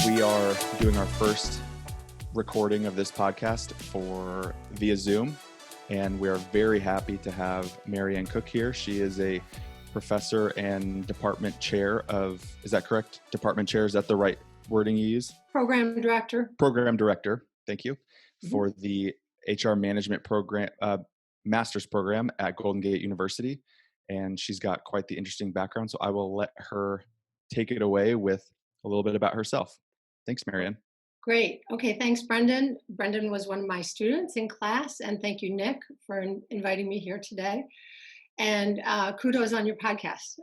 We are doing our first recording of this podcast for via Zoom, and we are very happy to have Marianne Koch here. She is a professor and department chair of, is that correct? Department chair, is that the right wording you use? Program director. Program director, thank you, for the HR management program, master's program at Golden Gate University. And she's got quite the interesting background, so I will let her take it away with a little bit about herself. Thanks, Marianne. Great. Okay, thanks, Brendan. Brendan was one of my students in class, and thank you, Nick, for inviting me here today. And kudos on your podcast.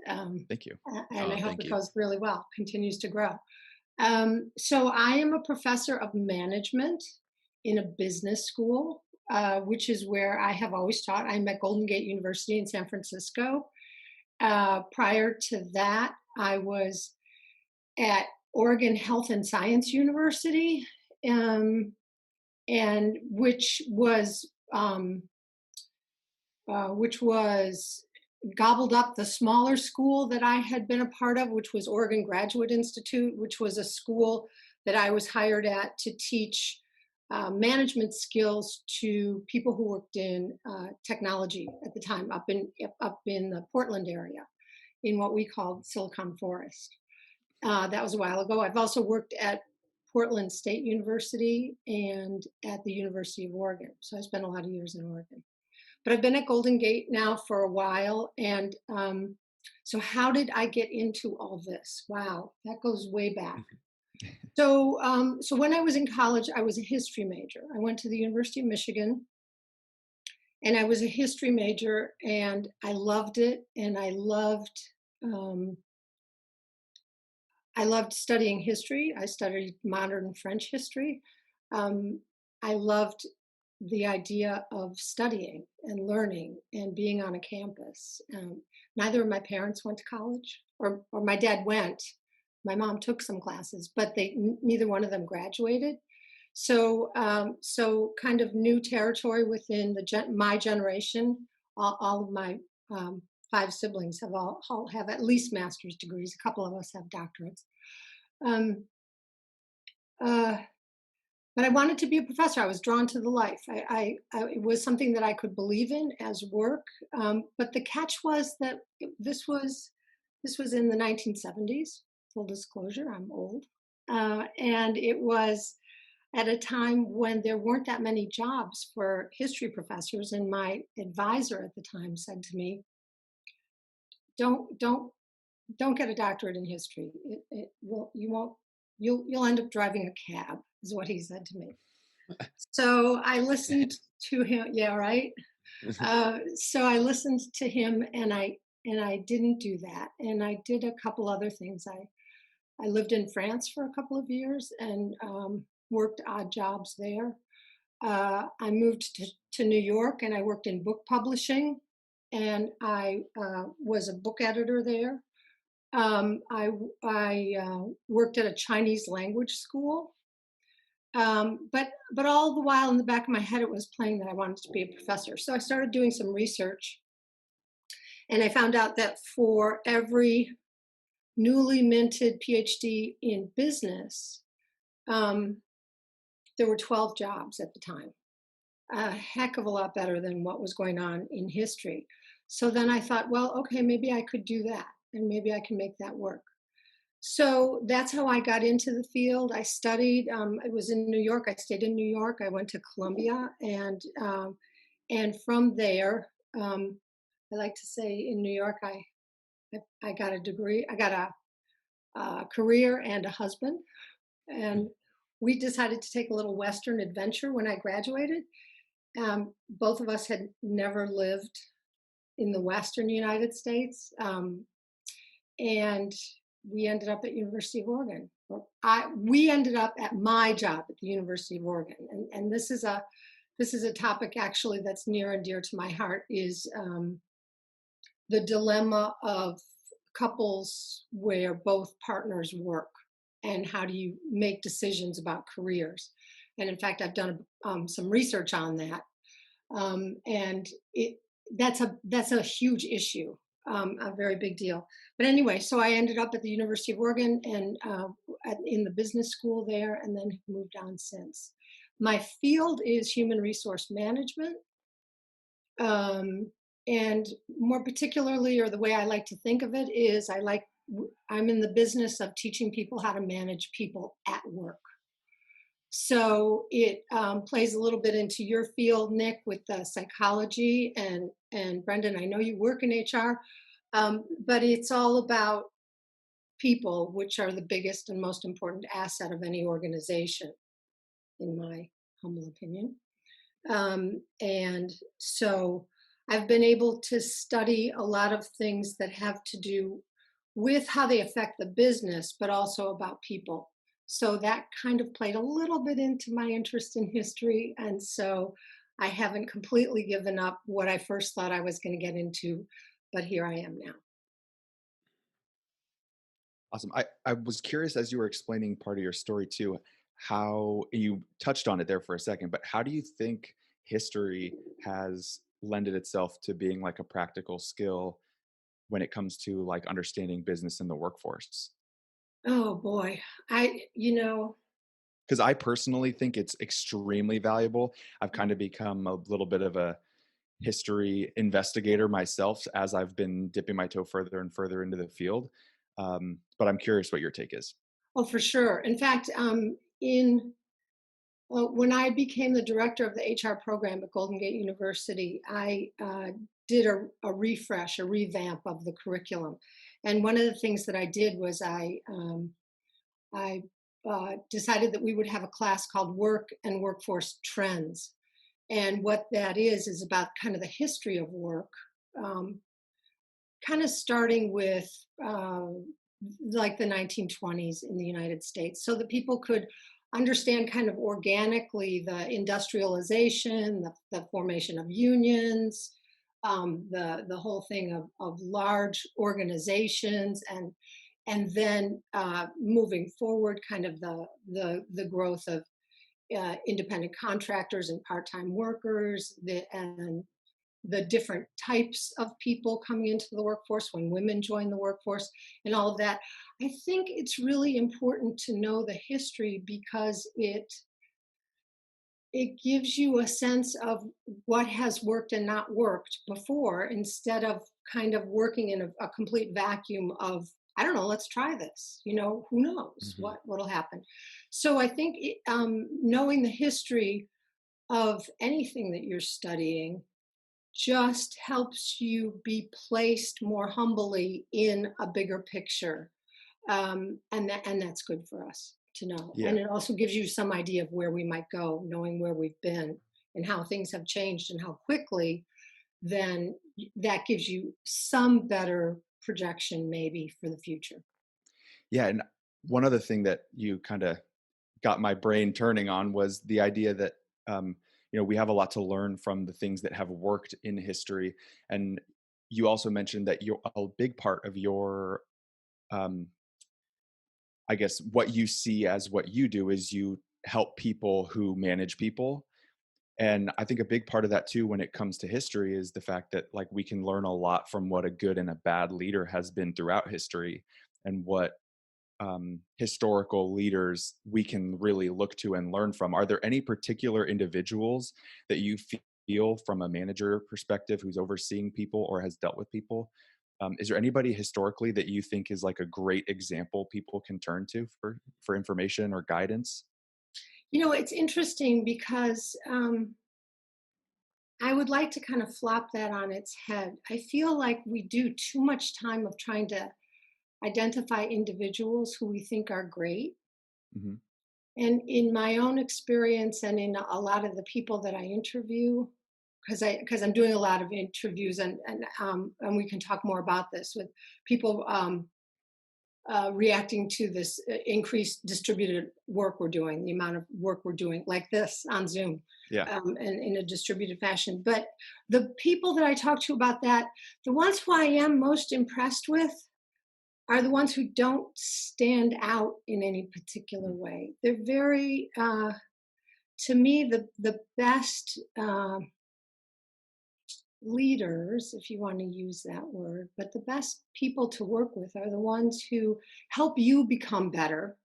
Thank you. And I hope it goes really well, continues to grow. So I am a professor of management in a business school, which is where I have always taught. I'm at Golden Gate University in San Francisco. Prior to that, I was at Oregon Health and Science University, and which was gobbled up the smaller school that I had been a part of, which was Oregon Graduate Institute, which was a school that I was hired at to teach management skills to people who worked in technology at the time up in the Portland area, in what we called Silicon Forest. That was a while ago. I've also worked at Portland State University and at the University of Oregon. So I spent a lot of years in Oregon. But I've been at Golden Gate now for a while. And so how did I get into all this? Wow, that goes way back. So when I was in college, I was a history major. I went to the University of Michigan, and I was a history major, and I loved it. And I loved studying history. I studied modern French history. I loved the idea of studying and learning and being on a campus. Neither of my parents went to college, or my dad went. My mom took some classes, but neither one of them graduated. So kind of new territory within my generation. All of my 5 siblings have at least master's degrees. A couple of us have doctorates. But I wanted to be a professor. I was drawn to the life. It was something that I could believe in as work. But the catch was that this was in the 1970s. Full disclosure, I'm old. And it was at a time when there weren't that many jobs for history professors. And my advisor at the time said to me, don't get a doctorate in history. You'll end up driving a cab, is what he said to me. So I listened to him. Yeah, right. So I listened to him, and I didn't do that. And I did a couple other things. I lived in France for a couple of years and worked odd jobs there. I moved to New York, and I worked in book publishing, and I was a book editor there. I worked at a Chinese language school, but all the while in the back of my head, it was playing that I wanted to be a professor. So I started doing some research, and I found out that for every newly minted PhD in business, there were 12 jobs at the time. A heck of a lot better than what was going on in history. So then I thought, well, okay, maybe I could do that, and maybe I can make that work. So that's how I got into the field. I studied. I was in New York. I stayed in New York. I went to Columbia, and from there, I like to say in New York, I got a degree. I got a career and a husband, and we decided to take a little Western adventure when I graduated. Both of us had never lived in the Western United States, and we ended up at University of Oregon. We ended up at my job at the University of Oregon, and this is a topic actually that's near and dear to my heart, is the dilemma of couples where both partners work, and how do you make decisions about careers. And in fact, I've done some research on that, and that's a huge issue. a very big deal. But anyway, so I ended up at the University of Oregon and in the business school there, and then moved on since. My field is human resource management. Um, and more particularly, or the way I like to think of it is I'm in the business of teaching people how to manage people at work. So it plays a little bit into your field, Nick, with psychology, and Brendan, I know you work in HR, but it's all about people, which are the biggest and most important asset of any organization, in my humble opinion. And so I've been able to study a lot of things that have to do with how they affect the business, but also about people. So that kind of played a little bit into my interest in history. And so I haven't completely given up what I first thought I was going to get into, but here I am now. Awesome. I was curious as you were explaining part of your story too, how you touched on it there for a second, but how do you think history has lended itself to being like a practical skill when it comes to like understanding business in the workforce? Oh boy. you know, Because I personally think it's extremely valuable. I've kind of become a little bit of a history investigator myself as I've been dipping my toe further and further into the field. But I'm curious what your take is. oh, for sure. In fact, in well, when I became the director of the HR program at Golden Gate University, I did a refresh, a revamp of the curriculum. And one of the things that I did was I decided that we would have a class called Work and Workforce Trends. And what that is about kind of the history of work, um, kind of starting with like the 1920s in the United States, so that people could understand kind of organically the industrialization, the formation of unions, the whole thing of large organizations, and then moving forward, kind of the growth of independent contractors and part-time workers, and the different types of people coming into the workforce when women join the workforce and all of that. I think it's really important to know the history because it gives you a sense of what has worked and not worked before, instead of kind of working in a complete vacuum of, I don't know, let's try this, who knows Mhm. what'll happen. So I think knowing the history of anything that you're studying just helps you be placed more humbly in a bigger picture, and that's good for us to know. Yeah. And it also gives you some idea of where we might go, knowing where we've been and how things have changed and how quickly. Then that gives you some better projection, maybe, for the future. Yeah. And one other thing that you kind of got my brain turning on was the idea that um, we have a lot to learn from the things that have worked in history. And you also mentioned that a big part of your um, I guess what you see as what you do is you help people who manage people. And I think a big part of that too, when it comes to history, is the fact that like we can learn a lot from what a good and a bad leader has been throughout history, and what historical leaders we can really look to and learn from. Are there any particular individuals that you feel from a manager perspective who's overseeing people or has dealt with people? Is there anybody historically that you think is like a great example people can turn to for information or guidance? It's interesting because I would like to kind of flop that on its head. I feel like we do too much time of trying to identify individuals who we think are great. Hmm. And in my own experience and in a lot of the people that I interview, because I'm doing a lot of interviews, and we can talk more about this with people reacting to this increased distributed work we're doing, the amount of work we're doing like this on Zoom, Yeah. and in a distributed fashion. But the people that I talk to about that, the ones who I am most impressed with are the ones who don't stand out in any particular way. They're very, to me, the best leaders, if you want to use that word, but the best people to work with are the ones who help you become better,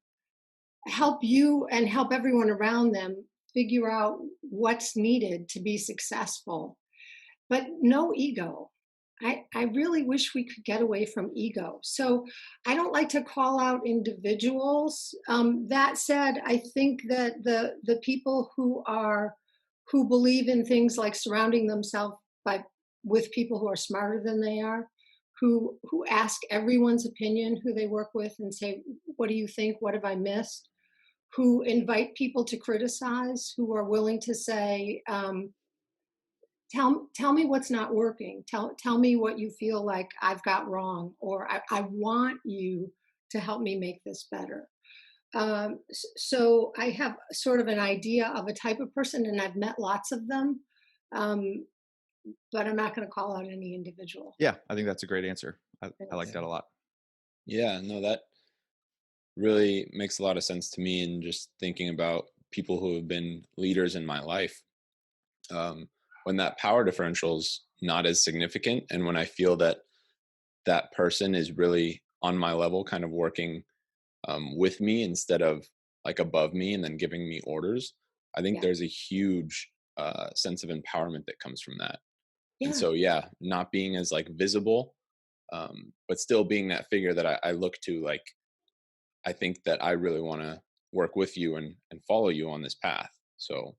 help you and help everyone around them figure out what's needed to be successful, but no ego. I really wish we could get away from ego. So I don't like to call out individuals. That said, I think that the people who believe in things like surrounding themselves by with people who are smarter than they are, who ask everyone's opinion who they work with and say, "What do you think? What have I missed?" Who invite people to criticize, who are willing to say, tell me what's not working. Tell me what you feel like I've got wrong, or I want you to help me make this better. So I have sort of an idea of a type of person, and I've met lots of them, um, but I'm not going to call out any individual. Yeah, I think that's a great answer. I like Thanks. that a lot. Yeah, no, that really makes a lot of sense to me. And just thinking about people who have been leaders in my life, um, when that power differential is not as significant, and when I feel that that person is really on my level, kind of working with me instead of like above me and then giving me orders, I think Yeah, there's a huge sense of empowerment that comes from that. And yeah, so, yeah, not being as like visible, but still being that figure that I look to, like, I think that I really want to work with you and follow you on this path. So,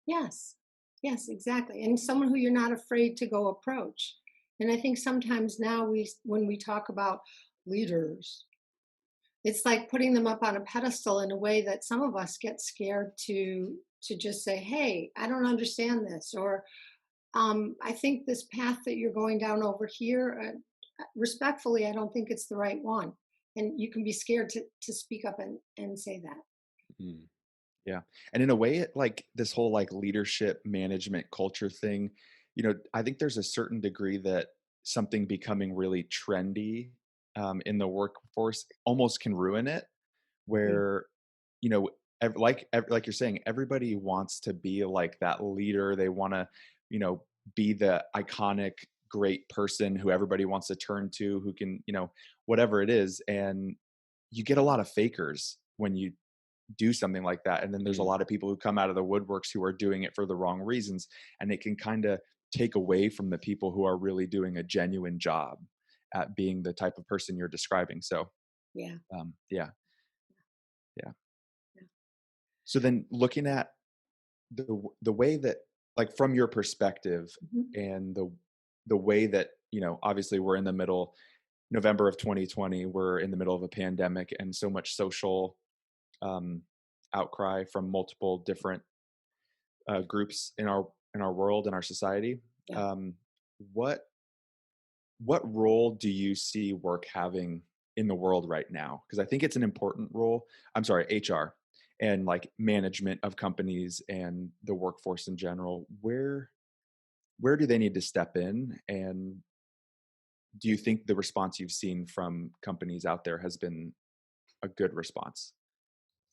yes, yes, exactly. And someone who you're not afraid to go approach. And I think sometimes now when we talk about leaders, it's like putting them up on a pedestal in a way that some of us get scared to just say, "Hey, I don't understand this," or "I think this path that you're going down over here, respectfully, I don't think it's the right one." And you can be scared to speak up and say that. mm, Yeah. And in a way, like this whole like leadership management culture thing, I think there's a certain degree that something becoming really trendy in the workforce almost can ruin it, Mm, where, you know, like you're saying, everybody wants to be like that leader. They want to, you know, be the iconic, great person who everybody wants to turn to, who can, whatever it is. And you get a lot of fakers when you do something like that. And then there's a mm, lot of people who come out of the woodworks who are doing it for the wrong reasons. And it can kind of take away from the people who are really doing a genuine job at being the type of person you're describing. So, yeah, yeah, yeah. yeah. So then looking at the way that, like, from your perspective, Mhm. and the way that, obviously we're in the middle, November of 2020, we're in the middle of a pandemic and so much social um, outcry from multiple different groups in our world, in our society. Yeah. Um, what what role do you see work having in the world right now? Because I think it's an important role. I'm sorry, HR and like management of companies and the workforce in general. Where do they need to step in? And do you think the response you've seen from companies out there has been a good response?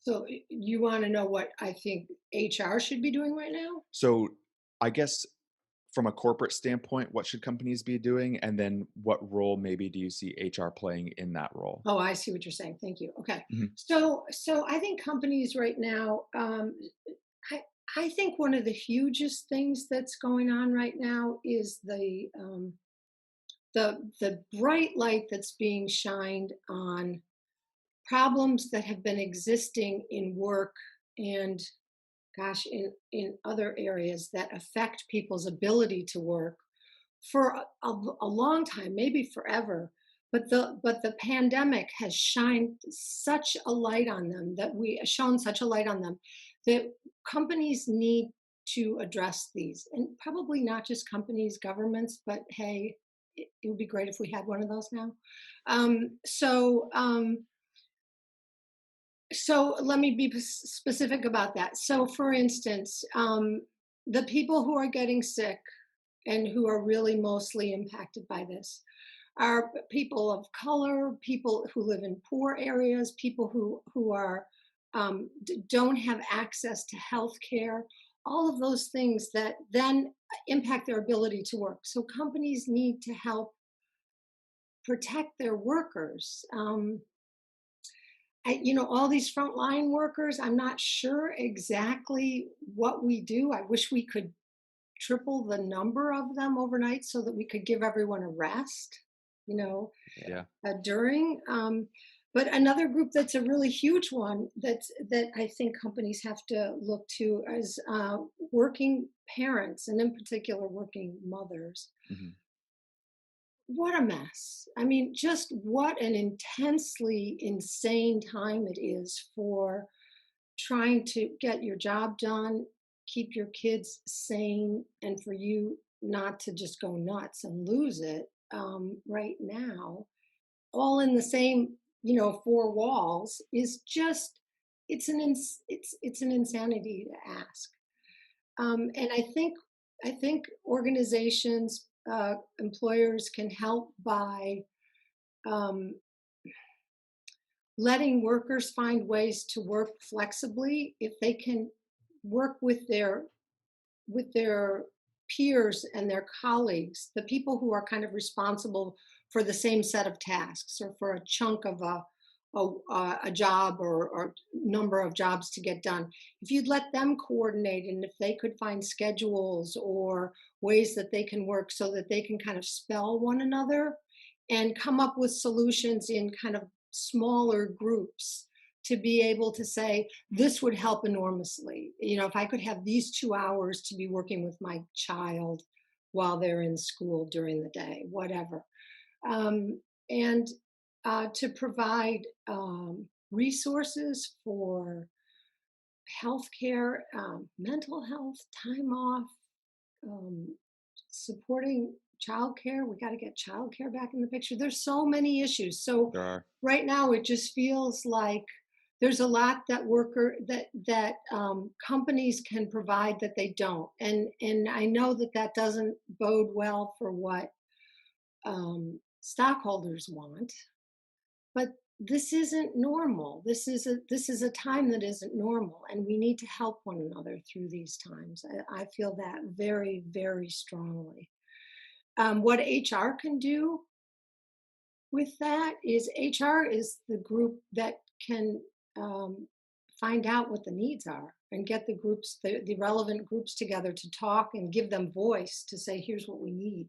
So you want to know what I think HR should be doing right now? So I guess from a corporate standpoint, what should companies be doing? And then what role maybe do you see HR playing in that role? Oh, I see what you're saying. Thank you. Okay. Mhm. So I think companies right now, I I think one of the hugest things that's going on right now is the bright light that's being shined on problems that have been existing in work and, gosh, in other areas that affect people's ability to work for a long time, maybe forever. But the pandemic has shined such a light on them that we shone such a light on them that companies need to address these, and probably not just companies, governments, but hey, it would be great if we had one of those now. So let me be specific about that. So, for instance, the people who are getting sick and who are really mostly impacted by this are people of color, people who live in poor areas, people who are don't have access to health care. all of those things that then impact their ability to work. So companies need to help protect their workers. All these frontline workers, I'm not sure exactly what we do. I wish we could triple the number of them overnight so that we could give everyone a rest, you know, Yeah. during. But another group that's a really huge one that I think companies have to look to is working parents, and in particular working mothers. Mhm. What a mess. I mean, just what an intensely insane time it is for trying to get your job done, keep your kids sane, and for you not to just go nuts and lose it right now, all in the same, four walls is just it's an insanity to ask. And I think organizations, employers can help by um, letting workers find ways to work flexibly if they can work with their peers and their colleagues, the people who are kind of responsible for the same set of tasks or for a chunk of a job or number of jobs to get done. If you'd let them coordinate and if they could find schedules or ways that they can work so that they can kind of spell one another and come up with solutions in kind of smaller groups to be able to say, this would help enormously. If I could have these 2 hours to be working with my child while they're in school during the day, whatever. And to provide resources for healthcare, mental health, time off, um, supporting childcare. We got to get childcare back in the picture. There's so many issues. So There are. right now, it just feels like there's a lot that companies can provide that they don't, and I know that doesn't bode well for what stockholders want. But this isn't normal. This is a time that isn't normal, and we need to help one another through these times. I feel that very, very strongly. What HR can do with that is HR is the group that can um, find out what the needs are and get the relevant groups together to talk and give them voice to say, here's what we need.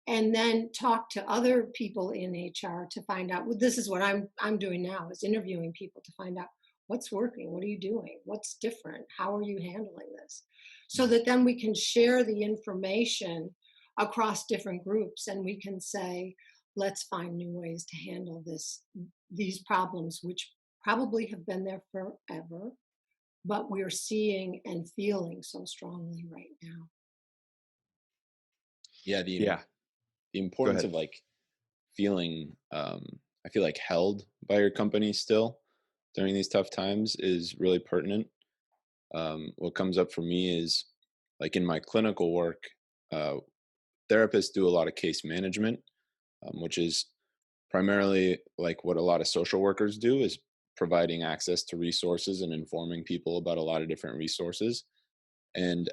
And then talk to other people in HR to find out. Well, this is what I'm doing now, is interviewing people to find out what's working, what are you doing, what's different, how are you handling this, so that then we can share the information across different groups and we can say, let's find new ways to handle these problems, which probably have been there forever, but we're seeing and feeling so strongly right now. Yeah, the Yeah. the Go importance ahead. of like feeling I feel like held by your company still during these tough times is really pertinent. What comes up for me is like in my clinical work, uh, therapists do a lot of case management, which is primarily like what a lot of social workers do, is providing access to resources and informing people about a lot of different resources. And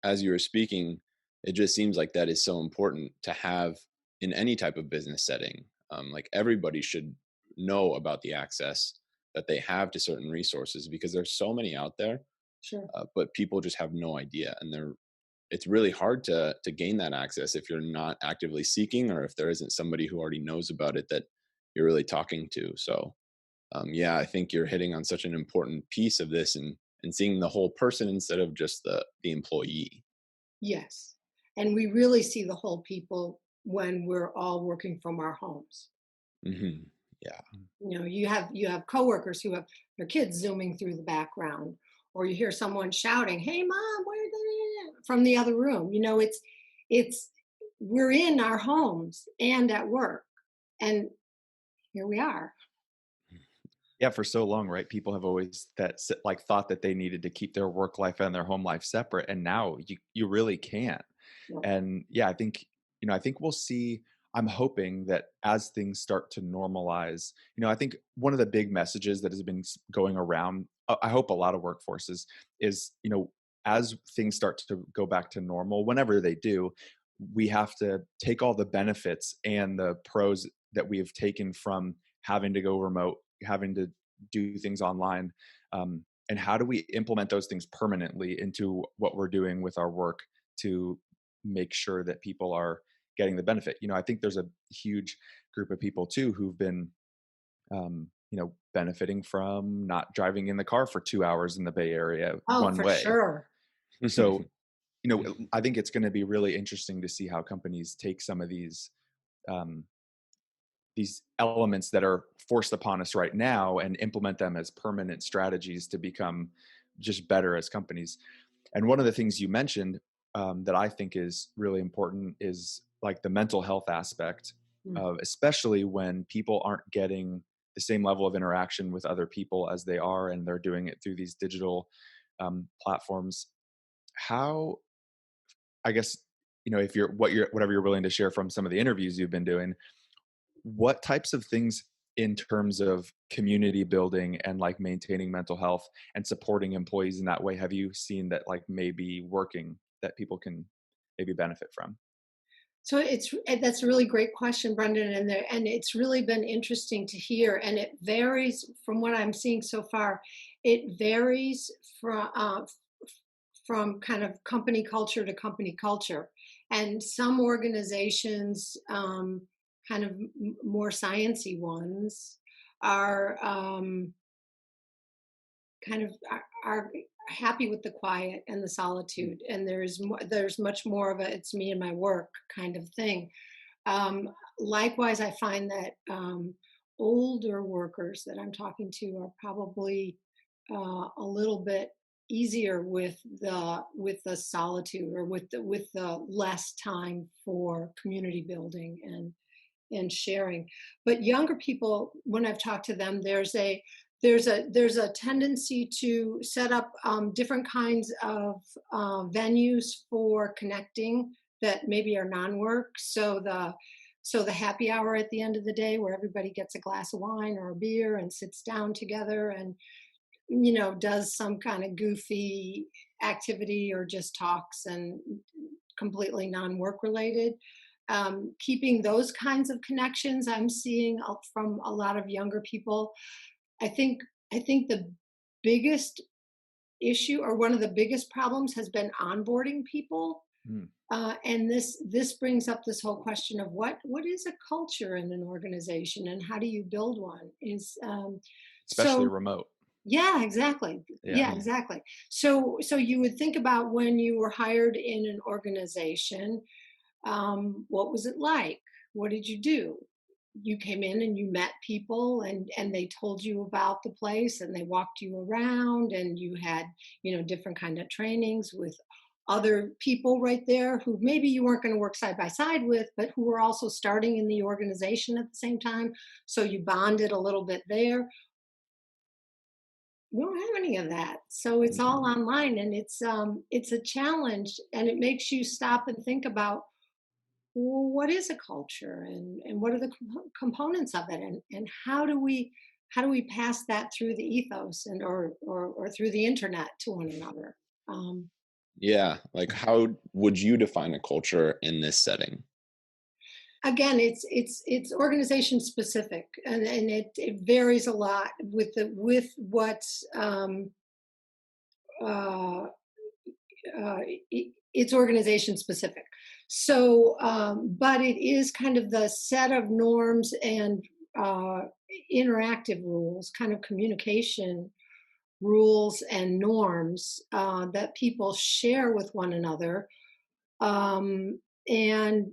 as you were speaking, it just seems like that is so important to have in any type of business setting. Like everybody should know about the access that they have to certain resources because there's so many out there, Sure. but people just have no idea, and it's really hard to gain that access if you're not actively seeking or if there isn't somebody who already knows about it that you're really talking to. So yeah, I think you're hitting on such an important piece of this, and seeing the whole person instead of just the employee. Yes. And we really see the whole when we're all working from our homes. Hmm. Yeah. You have coworkers who have their kids zooming through the background, or you hear someone shouting, "Hey, mom, where the," from the other room. It's we're in our homes and at work, and here we are. Yeah, for so long, right? People have always like thought that they needed to keep their work life and their home life separate, and now you really can't. Yeah. And yeah, I think we'll see. I'm hoping that as things start to normalize, I think one of the big messages that has been going around, I hope a lot of workforces is, as things start to go back to normal, whenever they do, we have to take all the benefits and the pros that we have taken from having to go remote, having to do things online, and how do we implement those things permanently into what we're doing with our work to make sure that people are getting the benefit. I think there's a huge group of people too who've been benefiting from not driving in the car for 2 hours in the Bay Area Oh, one for way. sure. So, I think it's going to be really interesting to see how companies take some of um, these elements that are forced upon us right now and implement them as permanent strategies to become just better as companies. And one of the things you mentioned that I think is really important is like the mental health aspect Mm. of, especially when people aren't getting the same level of interaction with other people as they are, and they're doing it through these digital platforms. How, I guess, if whatever you're willing to share from some of the interviews you've been doing, what types of things in terms of community building and like maintaining mental health and supporting employees in that way have you seen that like maybe working that people can maybe benefit from? So that's a really great question, Brendan, and it's really been interesting to hear, and it varies from what I'm seeing so far. It varies from kind of company culture to company culture, and some organizations, kind of more sciencey ones, are kind of are happy with the quiet and the solitude, and there's much more of a it's me and my work kind of thing. Likewise, I find that older workers that I'm talking to are probably a little bit easier with the solitude, or with the less time for community building and sharing. But younger people, when I've talked to them, there's a tendency to set up different kinds of venues for connecting that maybe are non-work. So the happy hour at the end of the day, where everybody gets a glass of wine or a beer and sits down together and does some kind of goofy activity or just talks and completely non-work related. Keeping those kinds of connections, I'm seeing from a lot of younger people. I think I think the biggest issue, or one of the biggest problems, has been onboarding people. Mm. And this brings up this whole question of what is a culture in an organization, and how do you build one? Especially So remote. yeah, exactly. Yeah. Yeah, exactly. So you would think about when you were hired in an organization, what was it like? What did you do? You came in and you met people, and they told you about the place, and they walked you around, and you had different kind of trainings with other people right there who maybe you weren't going to work side by side with, but who were also starting in the organization at the same time. So you bonded a little bit there. We don't have any of that. So it's all Mhm. online, and it's a challenge, and it makes you stop and think about, well, what is a culture, and what are the components of it, and how do we pass that through the ethos, and or through the internet to one another. Um, Yeah, like how would you define a culture in this setting? Again, it's organization specific, and it varies a lot with what's uh, it's organization specific. So, but it is kind of the set of norms and uh, interactive rules, kind of communication rules and norms that people share with one another. Um, and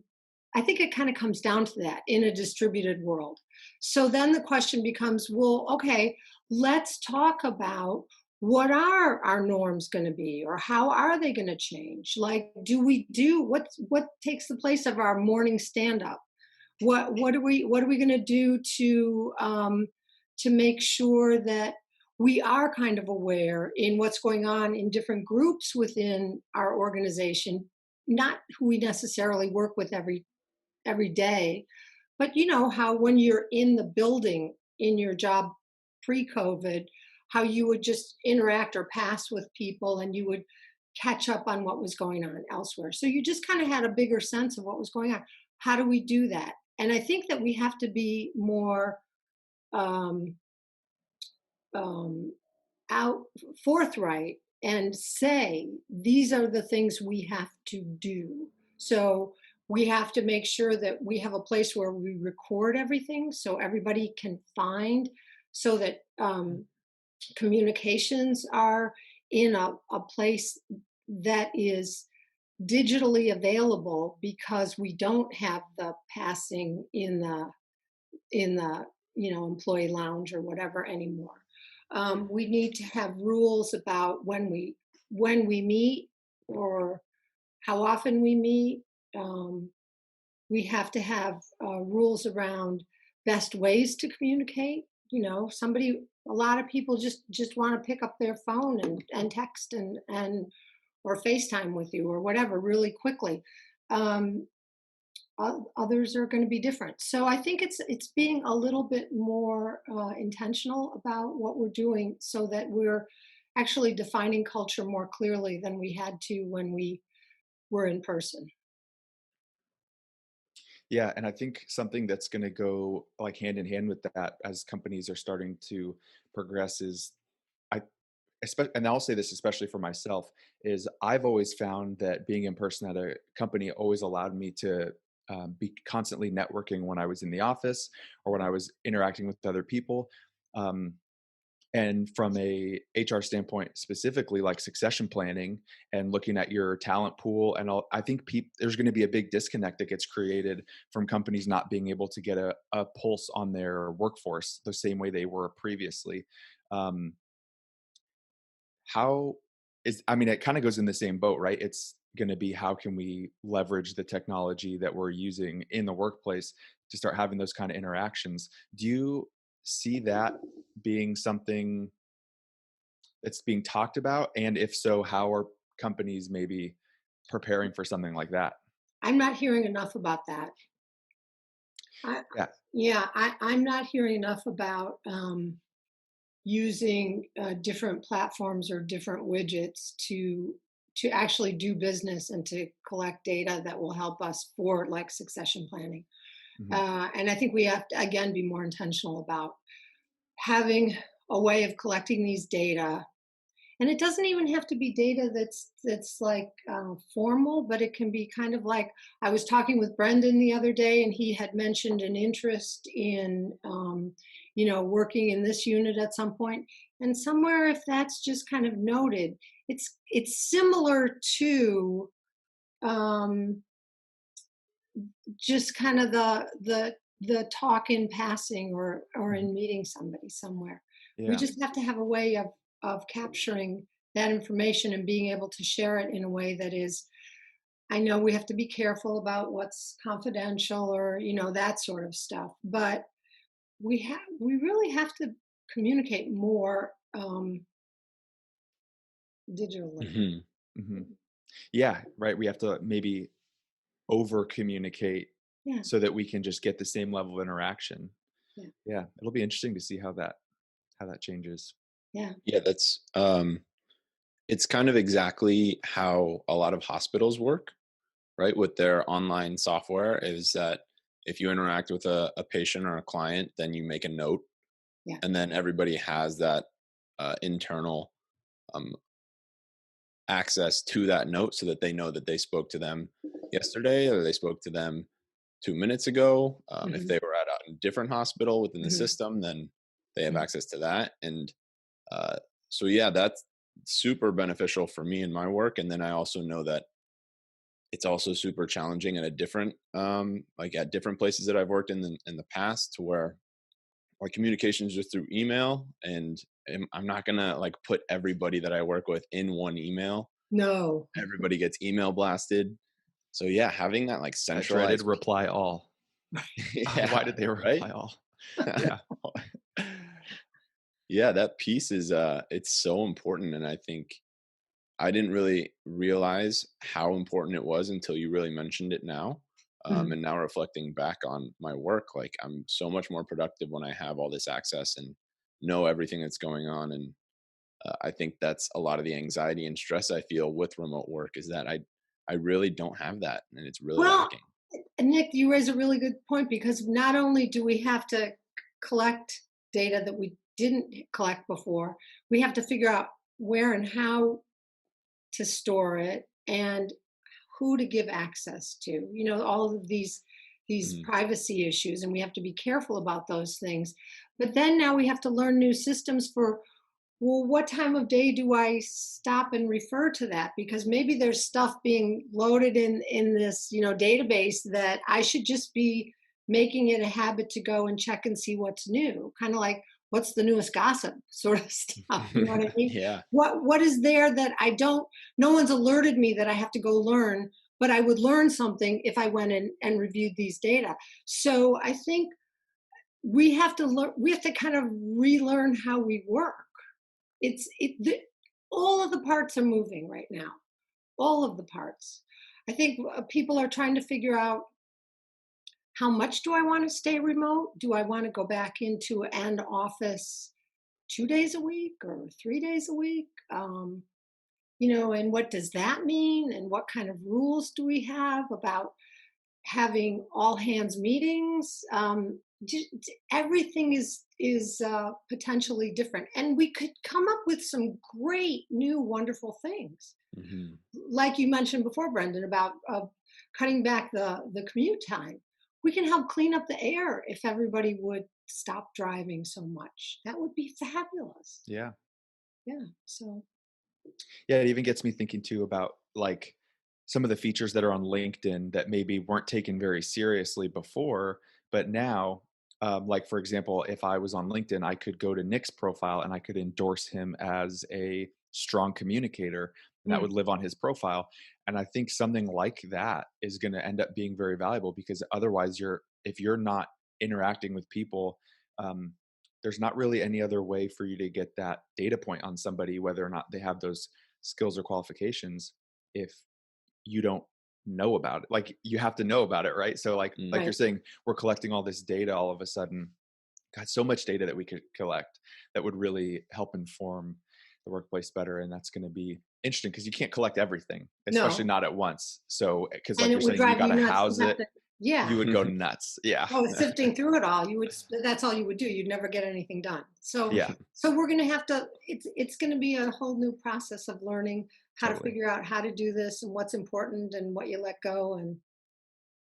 I think it kind of comes down to that in a distributed world. So then the question becomes, well, okay, let's talk about what are our norms going to be, or how are they going to change? Like, what takes the place of our morning stand up? What are we going to do to make sure that we are kind of aware in what's going on in different groups within our organization, not who we necessarily work with every day, but how when you're in the building in your job pre-COVID, how you would just interact or pass with people, and you would catch up on what was going on elsewhere. So you just kind of had a bigger sense of what was going on. How do we do that? And I think that we have to be more um, um, out forthright and say these are the things we have to do. So we have to make sure that we have a place where we record everything so everybody can find, so that communications are in a place that is digitally available, because we don't have the passing in the employee lounge or whatever anymore. We need to have rules about when we meet, or how often we meet. Um, we have to have rules around best ways to communicate. A lot of people just want to pick up their phone and text and or FaceTime with you or whatever really quickly. Um, Others are going to be different. So I think it's being a little bit more intentional about what we're doing, so that we're actually defining culture more clearly than we had to when we were in person. Yeah, and I think something that's going to go like hand in hand with that as companies are starting to progress is I and I'll say this especially for myself, is I've always found that being in person at a company always allowed me to be constantly networking when I was in the office or when I was interacting with other people. Um, and from a HR standpoint, specifically like succession planning and looking at your talent pool, and all, I think there's going to be a big disconnect that gets created from companies not being able to get a pulse on their workforce the same way they were previously. Um, how I mean, it kind of goes in the same boat, right? It's going to be how can we leverage the technology that we're using in the workplace to start having those kind of interactions? Do you see that being something that's being talked about? And if so, how are companies maybe preparing for something like that? I'm not hearing enough about that. I, Yeah. yeah, I'm not hearing enough about using different platforms or different widgets to actually do business and to collect data that will help us for like succession planning. Mhm. And I think we have to again be more intentional about having a way of collecting these data. And it doesn't even have to be data that's like formal, but it can be kind of like, I was talking with Brendan the other day, and he had mentioned an interest in working in this unit at some point. And somewhere, if that's just kind of noted, it's similar to um, just kind of the talk in passing or Mhm. in meeting somebody somewhere. We Yeah. just have to have a way of capturing that information and being able to share it in a way that is, I know we have to be careful about what's confidential or that sort of stuff, but we really have to communicate more digitally. Hmm. Mhm. Yeah, right. We have to maybe over communicate Yeah, so that we can just get the same level of interaction. yeah, Yeah, it'll be interesting to see how that changes. yeah. Yeah, that's it's kind of exactly how a lot of hospitals work, right? With their online software, is that if you interact with a patient or a client, then you make a note, Yeah. and then everybody has that internal um, access to that note so that they know that they spoke to them yesterday or they spoke to them 2 minutes ago. If Hmm. they were at a different hospital within the Hmm. system, then they have Hmm. access to that. And uh, so, yeah, that's super beneficial for me in my work. And then I also know that it's also super challenging at a different, like at different places that I've worked in the past, to where like communications just through email, and I'm not gonna like put everybody that I work with in one email. No. Everybody gets email blasted. So yeah, having that like That dreaded centralized, reply all. Why yeah, did they right. reply all? Yeah. Yeah, that piece is it's so important, and I think I didn't really realize how important it was until you really mentioned it now. Mhm. And now reflecting back on my work, like I'm so much more productive when I have all this access and know everything that's going on. And I think that's a lot of the anxiety and stress I feel with remote work, is that I really don't have that, and it's really Well, lacking. Nick, you raise a really good point, because not only do we have to collect data that we didn't collect before, we have to figure out where and how to store it and who to give access to. All of these Mhm. privacy issues, and we have to be careful about those things. But then now we have to learn new systems for, well, what time of day do I stop and refer to that? Because maybe there's stuff being loaded in this, database that I should just be making it a habit to go and check and see what's new. Kind of like, what's the newest gossip sort of stuff. You know what I mean? Yeah. What is there that I don't, no one's alerted me that I have to go learn, but I would learn something if I went in and reviewed these data. So I think we have to learn, we have to kind of relearn how we work. All of the parts are moving right now, all of the parts. I think people are trying to figure out, how much do I want to stay remote? Do I want to go back into an office 2 days a week or 3 days a week? And what does that mean? And what kind of rules do we have about having all hands meetings? Everything is potentially different, and we could come up with some great new wonderful things, Mhm. like you mentioned before, Brendan, about cutting back the commute time. We can help clean up the air if everybody would stop driving so much. That would be fabulous. Yeah. Yeah. So Yeah, it even gets me thinking too about like some of the features that are on LinkedIn that maybe weren't taken very seriously before, but now, like for example, if I was on LinkedIn, I could go to Nick's profile and I could endorse him as a strong communicator, and that mm, would live on his profile. And I think something like that is going to end up being very valuable, because otherwise, if you're not interacting with people, um, there's not really any other way for you to get that data point on somebody, whether or not they have those skills or qualifications, if you don't know about it. Like, you have to know about it, right? So like Mm. you're right. saying, we're collecting all this data all of a sudden. Got so much data that we could collect that would really help inform the workplace better. And that's going to be interesting, because you can't collect everything, especially No, not at once. So because and like it you're would saying, you drive got you to nuts to house have it. to. Yeah. You would go nuts. Yeah. Oh, sifting through it all, that's all you would do. You'd never get anything done. So Yeah, so we're going to have to, it's going to be a whole new process of learning how to totally. figure out how to do this and what's important and what you let go. And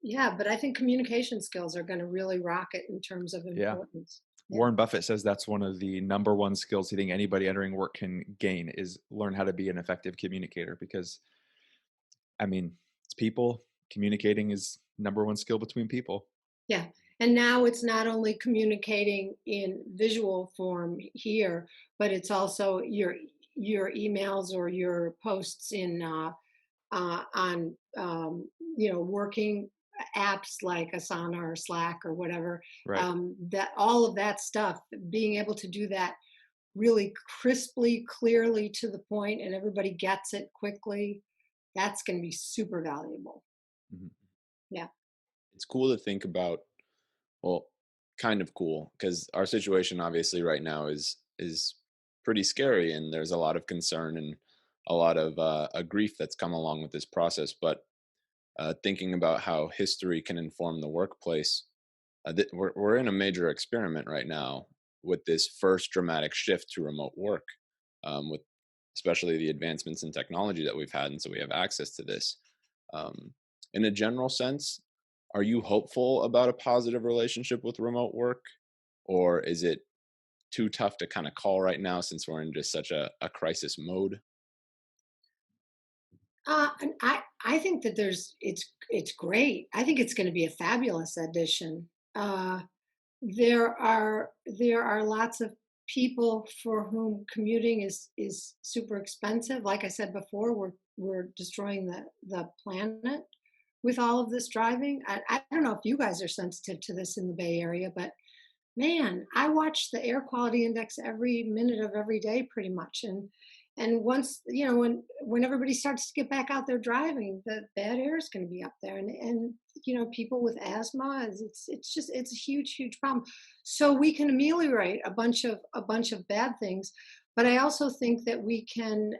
yeah, but I think communication skills are going to really rocket in terms of Yeah. importance. Yeah. Warren Buffett says that's one of the number one skills he think anybody entering work can gain, is learn how to be an effective communicator. Because I mean, it's people. Communicating is number one skill between people. Yeah. And now it's not only communicating in visual form here, but it's also your emails or your posts in on working apps like Asana or Slack or whatever. Right. That all of that stuff, being able to do that really crisply, clearly to the point, and everybody gets it quickly. That's going to be super valuable. Mhm. Yeah. It's cool to think about. Well, kind of cool, because our situation obviously right now is pretty scary, and there's a lot of concern and a lot of a grief that's come along with this process. But thinking about how history can inform the workplace, we're in a major experiment right now with this first dramatic shift to remote work, with especially the advancements in technology that we've had, and so we have access to this. Um, in a general sense, are you hopeful about a positive relationship with remote work, or is it too tough to kind of call right now since we're in just such a crisis mode? And I think that it's great. I think it's going to be a fabulous addition. There are lots of people for whom commuting is super expensive. Like I said before, we're destroying the planet with all of this driving. I don't know if you guys are sensitive to this in the Bay Area, but man, I watch the air quality index every minute of every day pretty much. And once, when everybody starts to get back out there driving, the bad air is going to be up there. And people with asthma, it's a huge, huge problem. So we can ameliorate a bunch of bad things. But I also think that we can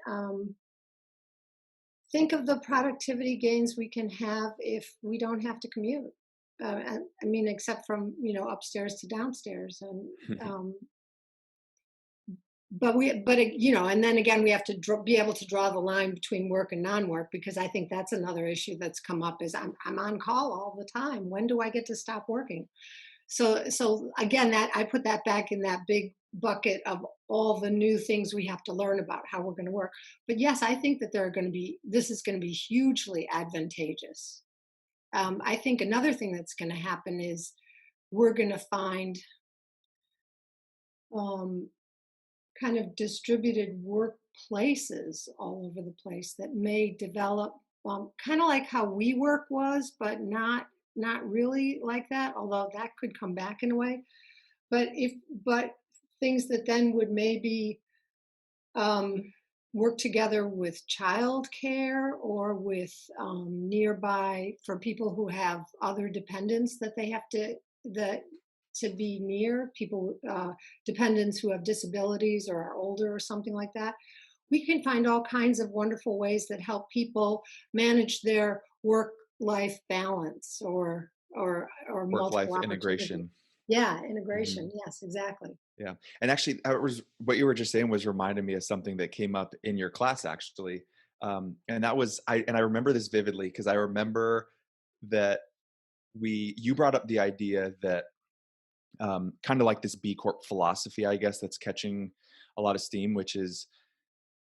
think of the productivity gains we can have if we don't have to commute. I mean, except from upstairs to downstairs, and and then again, we have to be able to draw the line between work and non-work, because I think that's another issue that's come up. Is I'm on call all the time. When do I get to stop working? So again, that I put that back in that big bucket of all the new things we have to learn about how we're going to work. But yes, I think that this is going to be hugely advantageous. I think another thing that's going to happen is we're going to find um, kind of distributed workplaces all over the place that may develop kind of like how WeWork was, but not really like that. Although that could come back in a way. But things that then would maybe um, work together with childcare or with nearby for people who have other dependents that they have to be near, people dependents who have disabilities or are older or something like that. We can find all kinds of wonderful ways that help people manage their work life balance or Work-life multiple opportunities. integration. Yeah, Mhm. integration. Yes, exactly. Yeah. And actually, what you were just saying was reminding me of something that came up in your class, actually. And that was, I remember this vividly because I remember that you brought up the idea that kind of like this B Corp philosophy, I guess, that's catching a lot of steam, which is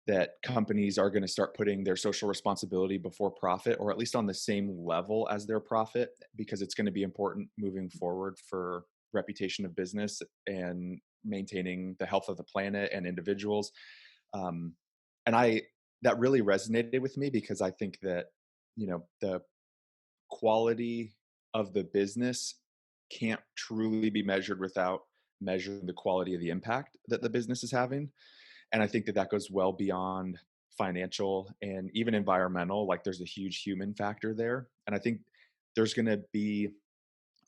that companies are going to start putting their social responsibility before profit, or at least on the same level as their profit, because it's going to be important moving forward for reputation of business and maintaining the health of the planet and individuals. Um, and that really resonated with me because I think that, the quality of the business can't truly be measured without measuring the quality of the impact that the business is having. And I think that that goes well beyond financial and even environmental. Like there's a huge human factor there. And I think there's going to be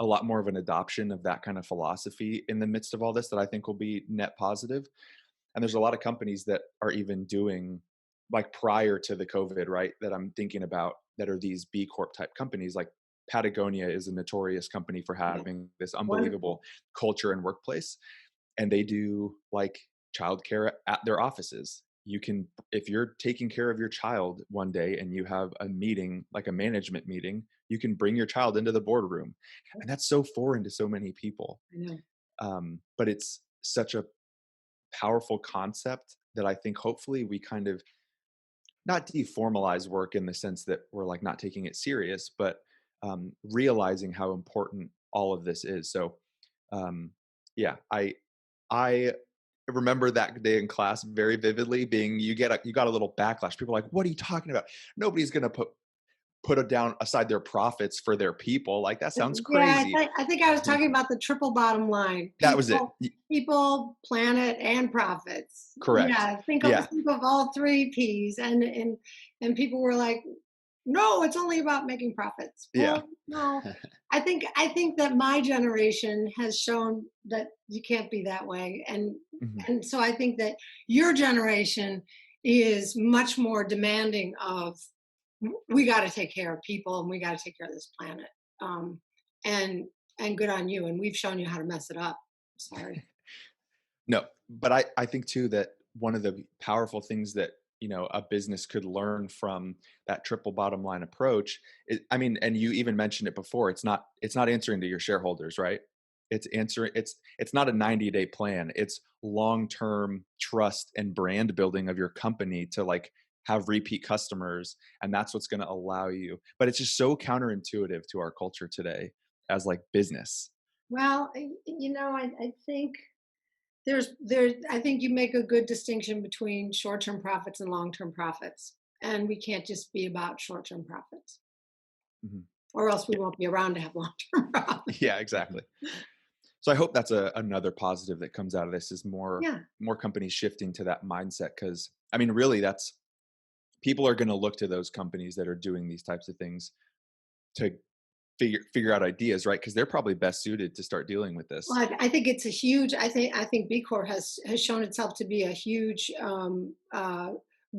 a lot more of an adoption of that kind of philosophy in the midst of all this that I think will be net positive. And there's a lot of companies that are even doing, like prior to the COVID, right, that I'm thinking about, that are these B Corp type companies. Like Patagonia is a notorious company for Yeah, having this wonderful. unbelievable culture and workplace, and they do like childcare at their offices. You can, if you're taking care of your child one day and you have a meeting, like a management meeting, you can bring your child into the boardroom. And that's so foreign to so many people. I know. But it's such a powerful concept that I think hopefully we kind of not deformalize work in the sense that we're like not taking it serious, but realizing how important all of this is. So yeah, I remember that day in class very vividly. Being you got a little backlash. People are like, "What are you talking about? Nobody's gonna put it down aside their profits for their people. Like that sounds Yeah, crazy." I think I was talking about the triple bottom line. That was it. People, planet, and profits. Correct. Yeah, Yeah. think of all three P's, and people were like, "No, it's only about making profits." Yeah. Well, no, I think that my generation has shown that you can't be that way, Mhm. and so I think that your generation is much more demanding of we got to take care of people and we got to take care of this planet. Um, and good on you. And we've shown you how to mess it up. Sorry. No, but I think too that one of the powerful things that, a business could learn from that triple bottom line approach is, I mean, and you even mentioned it before, it's not answering to your shareholders, right? It's not a 90-day plan. It's long-term trust and brand building of your company to like have repeat customers, and that's what's going to allow you. But it's just so counterintuitive to our culture today as like business. Well, I think I think you make a good distinction between short-term profits and long-term profits. And we can't just be about short-term profits, Mhm. or else we won't be around to have long-term profits. Yeah, exactly. So I hope that's another positive that comes out of this is Yeah. more companies shifting to that mindset, because I mean really that's people are going to look to those companies that are doing these types of things to figure out ideas, right? Because they're probably best suited to start dealing with this. Well, I think it's a huge. I think B Corp has shown itself to be a huge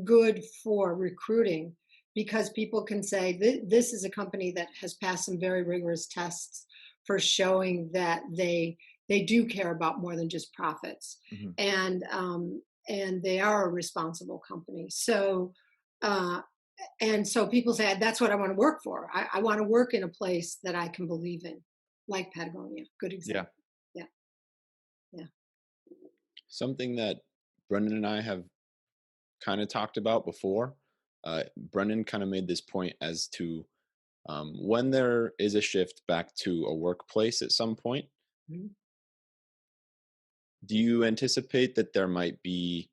good for recruiting, because people can say this is a company that has passed some very rigorous tests for showing that they do care about more than just profits, Mhm. and they are a responsible company. So. Uh, and so people say that's what I want to work for. I want to work in a place that I can believe in, like Patagonia. Good Yeah. example. Yeah, yeah. Something that Brendan and I have kind of talked about before. Brendan kind of made this point as to when there is a shift back to a workplace at some point, Mhm. do you anticipate that there might be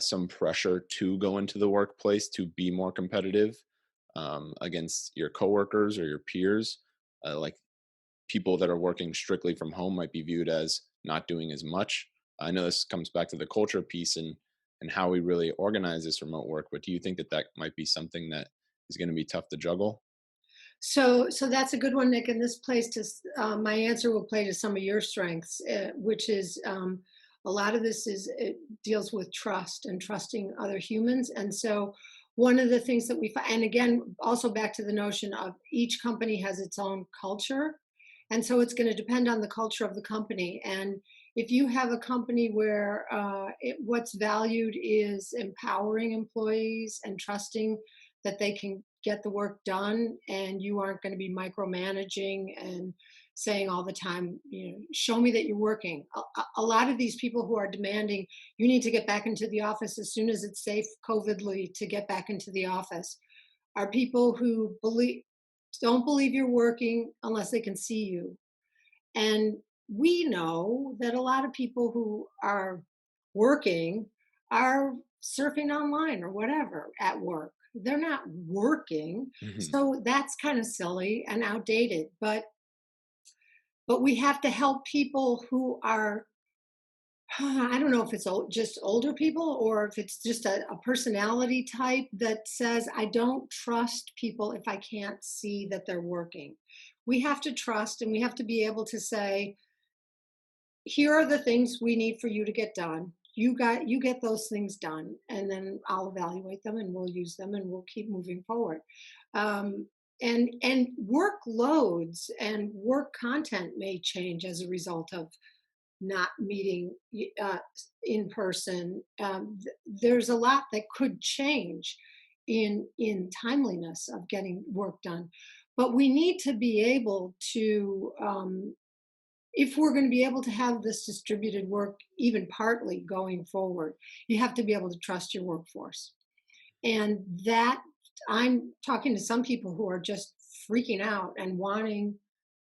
some pressure to go into the workplace to be more competitive against your coworkers or your peers? Like people that are working strictly from home might be viewed as not doing as much. I know this comes back to the culture piece and how we really organize this remote work, but do you think that that might be something that is going to be tough to juggle? So that's a good one, Nick. And this plays to my answer will play to some of your strengths, which is a lot of this is it deals with trust and trusting other humans. And so one of the things that we find, and again, also back to the notion of each company has its own culture, and so it's going to depend on the culture of the company. And if you have a company where what's valued is empowering employees and trusting that they can get the work done, and you aren't going to be micromanaging and saying all the time, show me that you're working. A lot of these people who are demanding you need to get back into the office as soon as it's safe covidly to get back into the office are people who don't believe you're working unless they can see you. And we know that a lot of people who are working are surfing online or whatever at work. They're not working. Mhm. So that's kind of silly and outdated. But we have to help people who are I don't know if it's just older people or if it's just a personality type that says, I don't trust people if I can't see that they're working. We have to trust, and we have to be able to say, here are the things we need for you to get done. You get those things done, and then I'll evaluate them and we'll use them and we'll keep moving forward. Um, and workloads and work content may change as a result of not meeting uh, in person. There's a lot that could change in timeliness of getting work done, but we need to be able to if we're going to be able to have this distributed work even partly going forward, you have to be able to trust your workforce. And that I'm talking to some people who are just freaking out and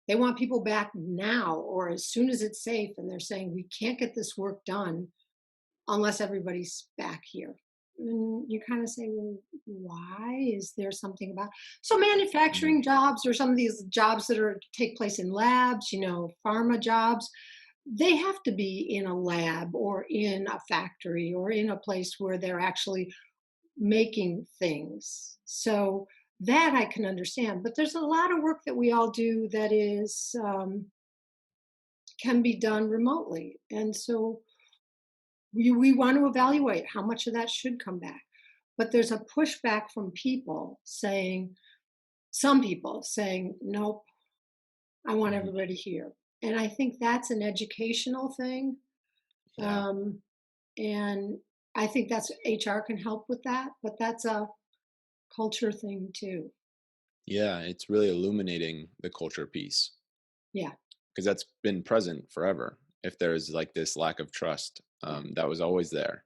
they want people back now or as soon as it's safe. And they're saying, we can't get this work done unless everybody's back here. And you kind of say, well, why? Is there something about so Mhm. manufacturing jobs or some of these jobs that take place in labs, pharma jobs, they have to be in a lab or in a factory or in a place where they're actually making things. So that I can understand. But there's a lot of work that we all do that is can be done remotely, and so we want to evaluate how much of that should come back. But there's a pushback from some people saying, nope, I want Mhm. everybody here. And I think that's an educational thing. Yeah. Um, and I think that's HR can help with that, but that's a culture thing too. Yeah, it's really illuminating the culture piece Yeah, because that's been present forever. If there's like this lack of trust, yeah, that was always there,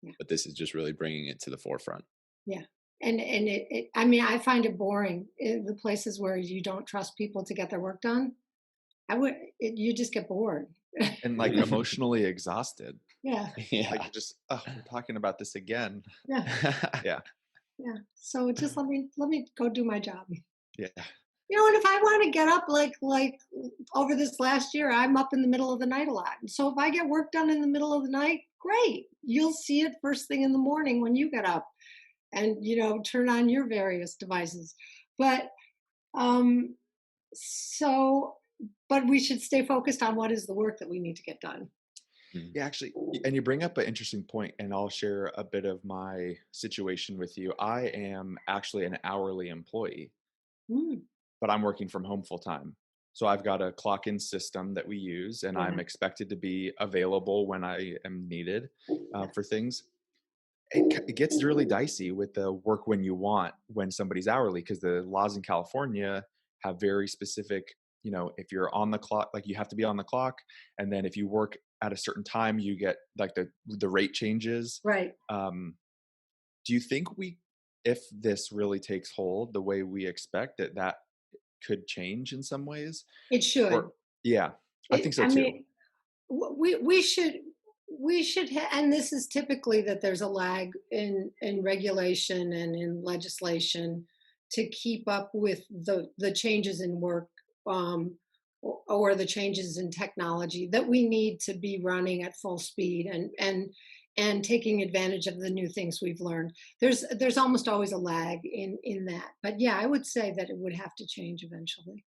yeah, but this is just really bringing it to the forefront. yeah. And I mean, I find it boring in the places where you don't trust people to get their work done. You just get bored. And like emotionally exhausted. Yeah, Like Yeah. just, oh, we're talking about this again. yeah, Yeah. yeah. So just let me go do my job. Yeah. And if I want to get up like over this last year, I'm up in the middle of the night a lot. And so if I get work done in the middle of the night, great. You'll see it first thing in the morning when you get up and turn on your various devices. But um So, but we should stay focused on what is the work that we need to get done. Mm. Yeah, actually, and you bring up an interesting point, and I'll share a bit of my situation with you. I am actually an hourly employee, Mm, but I'm working from home full time. So I've got a clock in system that we use, and I'm yeah, expected to be available when I am needed for yes. things. It gets really dicey with the work when you want when somebody's hourly, because the laws in California have very specific, if you're on the clock, like you have to be on the clock, and then if you work at a certain time, you get like the rate changes. Right. um, do you think if this really takes hold the way we expect, that could change in some ways? It should. Or yeah, I think so I too. mean, we should and this is typically that there's a lag in regulation and in legislation to keep up with the changes in work, or the changes in technology that we need to be running at full speed and taking advantage of the new things we've learned. There's almost always a lag in that, but yeah, I would say that it would have to change eventually.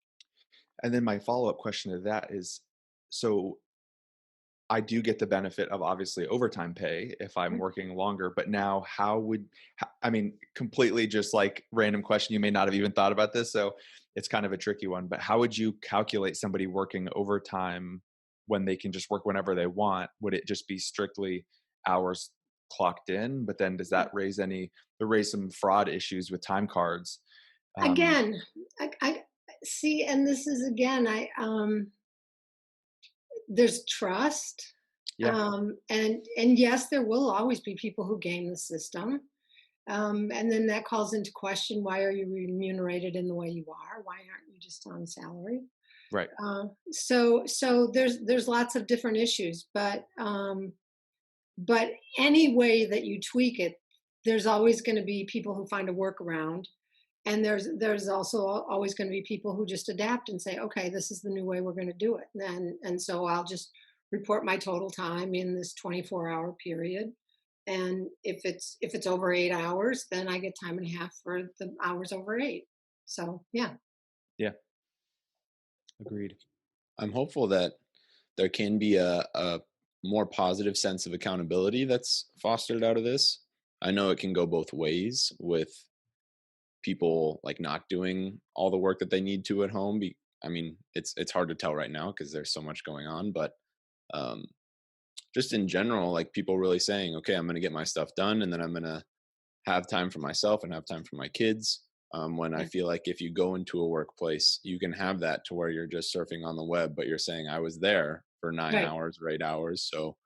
And then my follow-up question to that is, so I do get the benefit of obviously overtime pay if I'm working longer, but now I mean, completely just like random question, you may not have even thought about this, so it's kind of a tricky one, but how would you calculate somebody working overtime when they can just work whenever they want? Would it just be strictly hours clocked in? But then does that raise some fraud issues with time cards? Um, Again, I see, and this is again, there's trust, yeah, and yes, there will always be people who game the system, and then that calls into question, why are you remunerated in the way you are? Why aren't you just on salary? right. So there's lots of different issues, but any way that you tweak it, there's always going to be people who find a workaround, and there's also always going to be people who just adapt and say, okay, this is the new way we're going to do it, and so I'll just report my total time in this 24-hour period, and if it's over 8 hours, then I get time and a half for the hours over 8. So yeah. Yeah, agreed. I'm hopeful that there can be a more positive sense of accountability that's fostered out of this. I know it can go both ways with people like not doing all the work that they need to at home. I mean, it's hard to tell right now because there's so much going on, but um, just in general, like people really saying, okay, I'm going to get my stuff done, and then I'm going to have time for myself and have time for my kids. When I Yeah. feel like if you go into a workplace, you can have that to where you're just surfing on the web, but you're saying I was there for nine Right. hours or 8 hours, so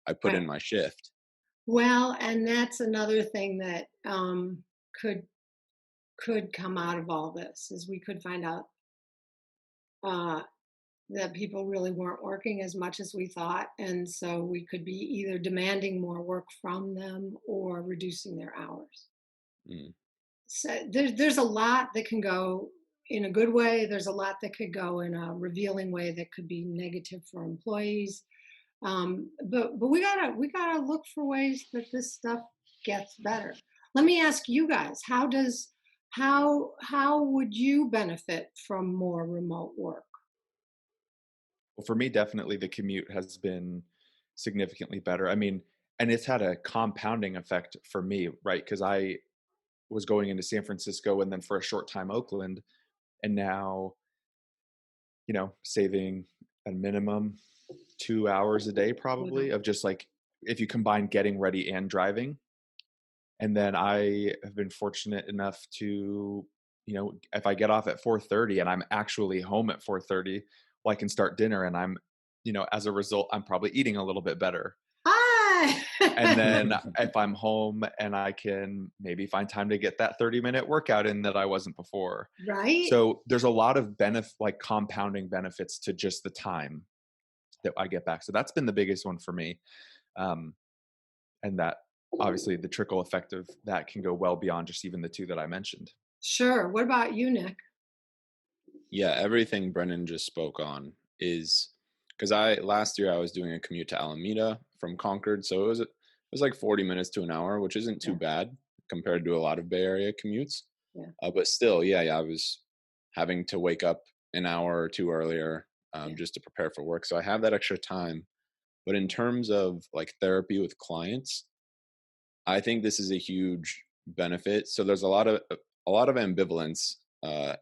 I put in Right. my shift. Well, and that's another thing that could could come out of all this, is we could find out uh, that people really weren't working as much as we thought, and so we could be either demanding more work from them or reducing their hours. Mm, So there's a lot that can go in a good way. There's a lot that could go in a revealing way that could be negative for employees. But we gotta look for ways that this stuff gets better. Let me ask you guys: how would you benefit from more remote work? Well, for me, definitely the commute has been significantly better. I mean, and it's had a compounding effect for me, right? Because I was going into San Francisco and then for a short time Oakland, and now, saving a minimum 2 hours a day Yeah. probably of just like if you combine getting ready and driving. And then I have been fortunate enough to, if I get off at 4:30 and I'm actually home at 4:30, well, I can start dinner and as a result, I'm probably eating a little bit better. Ah! And then if I'm home and I can maybe find time to get that 30-minute workout in that I wasn't before. Right? So there's a lot of like compounding benefits to just the time that I get back. So that's been the biggest one for me. Um, and that obviously the trickle effect of that can go well beyond just even the two that I mentioned. Sure. What about you, Nick? yeah, everything Brennan just spoke on is because I last year I was doing a commute to Alameda from Concord, so it was like 40 minutes to an hour, which isn't too Yeah. bad compared to a lot of Bay Area commutes. Yeah. But still, yeah, I was having to wake up an hour or two earlier, Yeah. just to prepare for work. So I have that extra time. But in terms of like therapy with clients, I think this is a huge benefit. So there's a lot of ambivalence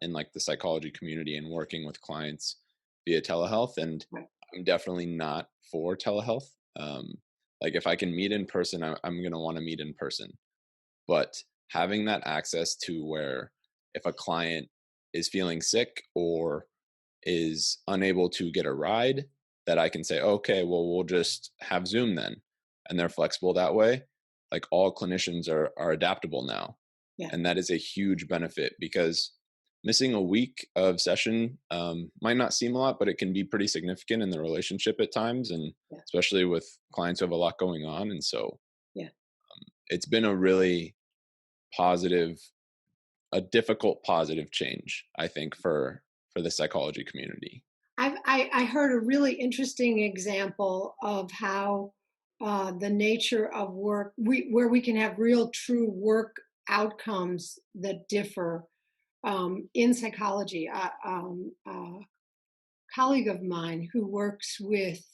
in like the psychology community and working with clients via telehealth, and Right. I'm definitely not for telehealth. Um, like if I can meet in person, I'm gonna want to meet in person. But having that access to where if a client is feeling sick or is unable to get a ride, that I can say, okay, well, we'll just have Zoom then. And they're flexible that way. Like all clinicians are adaptable now. Yeah. And that is a huge benefit because missing a week of session might not seem a lot, but it can be pretty significant in the relationship at times. And Yeah. especially with clients who have a lot going on. And so Yeah. it's been a really positive, a difficult positive change, I think, for the psychology community. I heard a really interesting example of how the nature of work, where we can have real, true work outcomes that differ in psychology. A colleague of mine who works with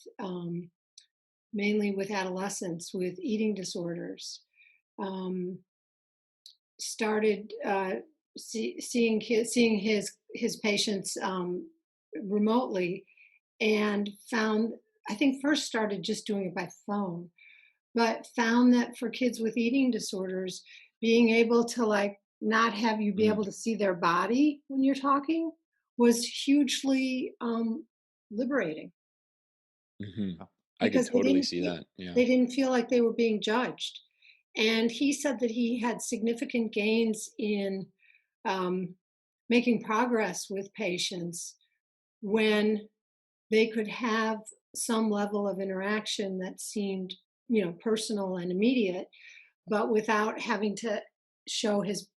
mainly with adolescents with eating disorders um, started seeing his patients remotely and found, I think first started just doing it by phone, but found that for kids with eating disorders, being able to like not have you be Mm, able to see their body when you're talking was hugely liberating mhm. I could because they totally didn't see that. Yeah. they didn't feel like they were being judged. And he said that he had significant gains in um, making progress with patients when they could have some level of interaction that seemed, personal and immediate, but without having to show his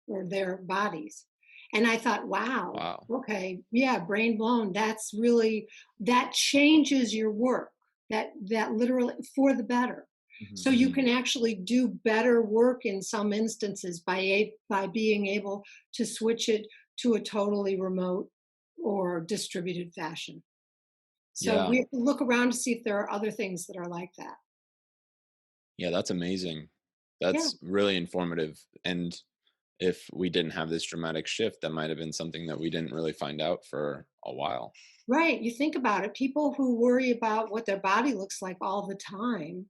or their bodies. And I thought, wow, Wow. okay, yeah, brain blown. That's really, that changes your work. That literally for the better. Mhm. So you Mhm. can actually do better work in some instances by being able to switch it to a totally remote or distributed fashion. So Yeah. we have to look around to see if there are other things that are like that. Yeah, that's amazing. Yeah, That's really informative. And if we didn't have this dramatic shift, that might have been something that we didn't really find out for a while. right. You think about it. People who worry about what their body looks like all the time,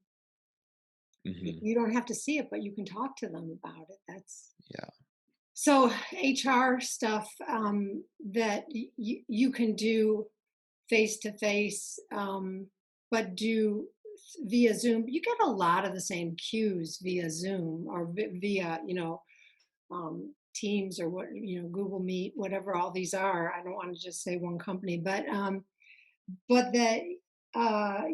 Hmm. you don't have to see it, but you can talk to them about it. That's Yeah. so HR stuff that you can do face to face, but do via Zoom. You get a lot of the same cues via Zoom or via, Teams or what, Google Meet, whatever all these are. I don't want to just say one company, but that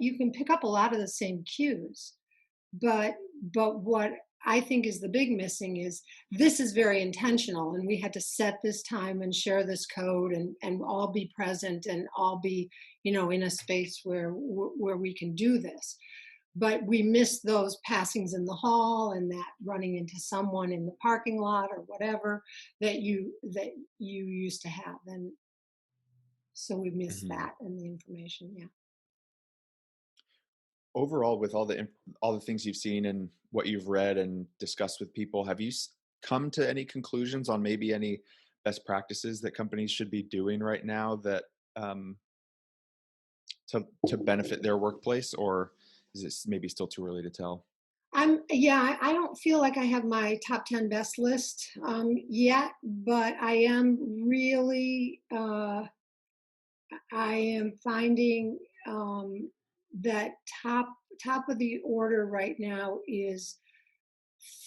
you can pick up a lot of the same cues. But what I think is the big missing is this is very intentional, and we had to set this time and share this code and all be present and all be in a space where we can do this. But we miss those passings in the hall and that running into someone in the parking lot or whatever that you used to have, and so we miss Hmm. that and the information. Yeah. Overall, with all the things you've seen and what you've read and discussed with people, have you come to any conclusions on maybe any best practices that companies should be doing right now that um, to benefit their workplace, or is it maybe still too early to tell? Yeah, I don't feel like I have my top 10 best list yet, but I am finding that top of the order right now is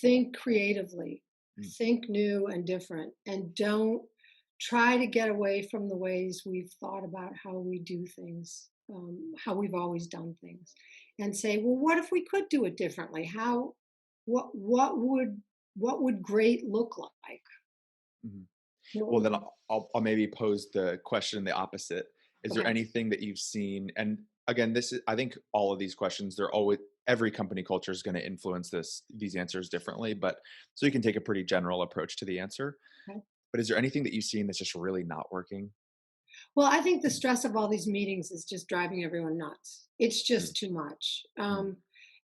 think creatively, Mm. think new and different, and don't try to get away from the ways we've thought about how we do things, how we've always done things, and say, well, what if we could do it differently? What would great look like? Mhm. What Well, would then I'll maybe pose the question the opposite. Is Go there ahead. anything that you've seen? And again, this is, I think all of these questions, they're always, every company culture is going to influence these answers differently, but so you can take a pretty general approach to the answer. Okay. But is there anything that you've seen that's just really not working? Well, I think the stress of all these meetings is just driving everyone nuts. It's Mm, just too much. mm,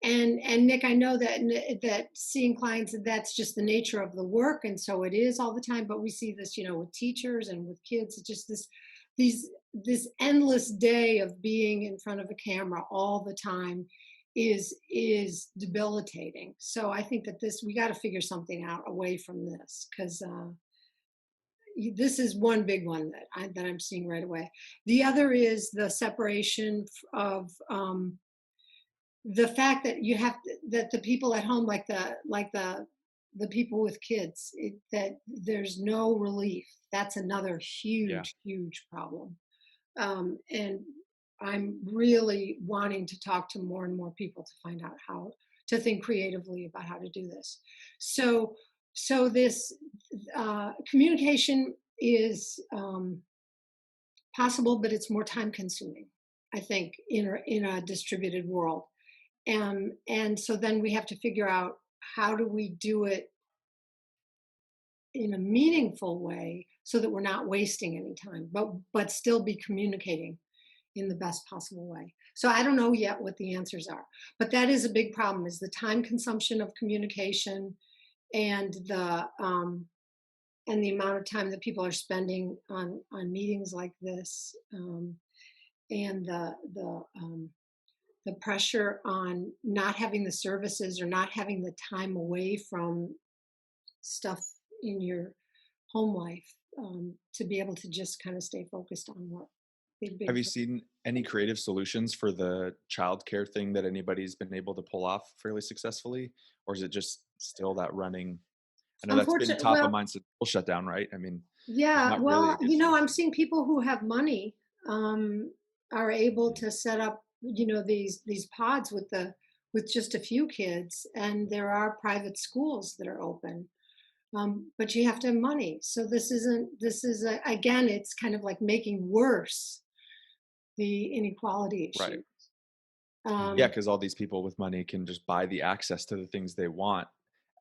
And Nick, I know that that seeing clients, that's just the nature of the work, and so it is all the time. But we see this, with teachers and with kids. It's just these this endless day of being in front of a camera all the time is debilitating. So I think that we got to figure something out away from this, because this is one big one that I'm seeing right away. The other is the separation of the fact that that the people at home, like the people with kids, that there's no relief. That's another Yeah. huge problem. And I'm really wanting to talk to more and more people to find out how to think creatively about how to do this. So, so this communication is possible, but it's more time consuming, I think, in a distributed world. And so then we have to figure out, how do we do it in a meaningful way so that we're not wasting any time, but still be communicating in the best possible way. So I don't know yet what the answers are, but that is a big problem: is the time consumption of communication, and the amount of time that people are spending on meetings like this, and the pressure on not having the services, or not having the time away from stuff in your home life, to be able to just kind of stay focused on work. Big Have you thing. seen any creative solutions for the childcare thing that anybody's been able to pull off fairly successfully? Or is it just still that running? I know that's been Unfortunately, top of well, mind since school shut down, right? I mean, there's yeah, not really a well, good I'm solution. seeing people who have money, are able mm, to set up, these pods with just a few kids, and there are private schools that are open. But you have to have money. So this is again, it's kind of like making worse the inequality Right. issue. Yeah, mhm. Um, because all these people with money can just buy the access to the things they want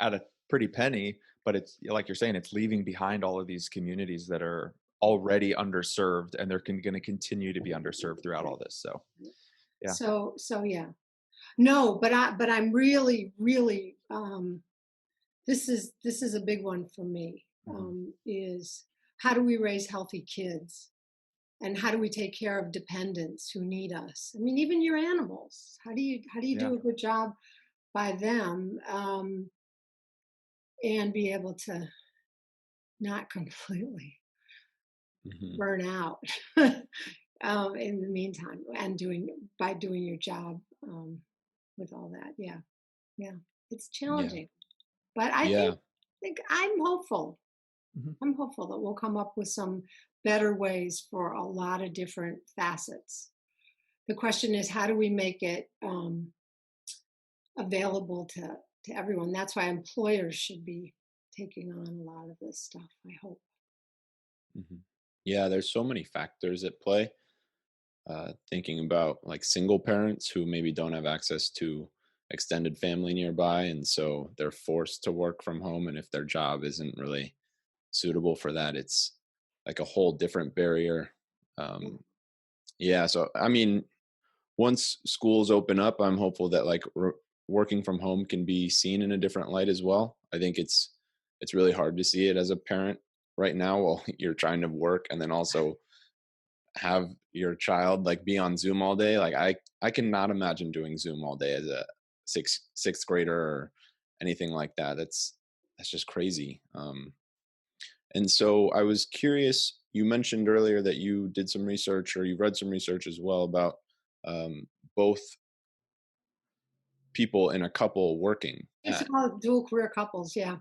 at a pretty penny, but it's like you're saying, it's leaving behind all of these communities that are already underserved, and they're going to continue to be underserved throughout all this. So, yeah. so yeah. No, but I'm really, really, this is a big one for me. Mhm. Is, how do we raise healthy kids, and how do we take care of dependents who need us? I mean, even your animals. How do you Yeah. do a good job by them, and be able to not completely Mhm. burn out in the meantime, and doing your job, with all that. Yeah, yeah, it's Yeah. challenging, but I think Yeah. think I'm hopeful. Mhm. I'm hopeful that we'll come up with some better ways for a lot of different facets. The question is, how do we make it available to everyone? That's why employers should be taking on a lot of this stuff, I hope. Mhm. Yeah, there's so many factors at play. Thinking about like single parents who maybe don't have access to extended family nearby, and so they're forced to work from home. And if their job isn't really suitable for that, it's like a whole different barrier. Yeah. Um, yeah, so I mean, once schools open up, I'm hopeful that like working from home can be seen in a different light as well. I think it's really hard to see it as a parent right now while you're trying to work and then also have your child like be on Zoom all day. Like I cannot imagine doing Zoom all day as a sixth grader or anything like that. That's just crazy. And so I was curious. You mentioned earlier that you did some research or you read some research as well about both people in a couple working. It's called dual career couples. Yeah.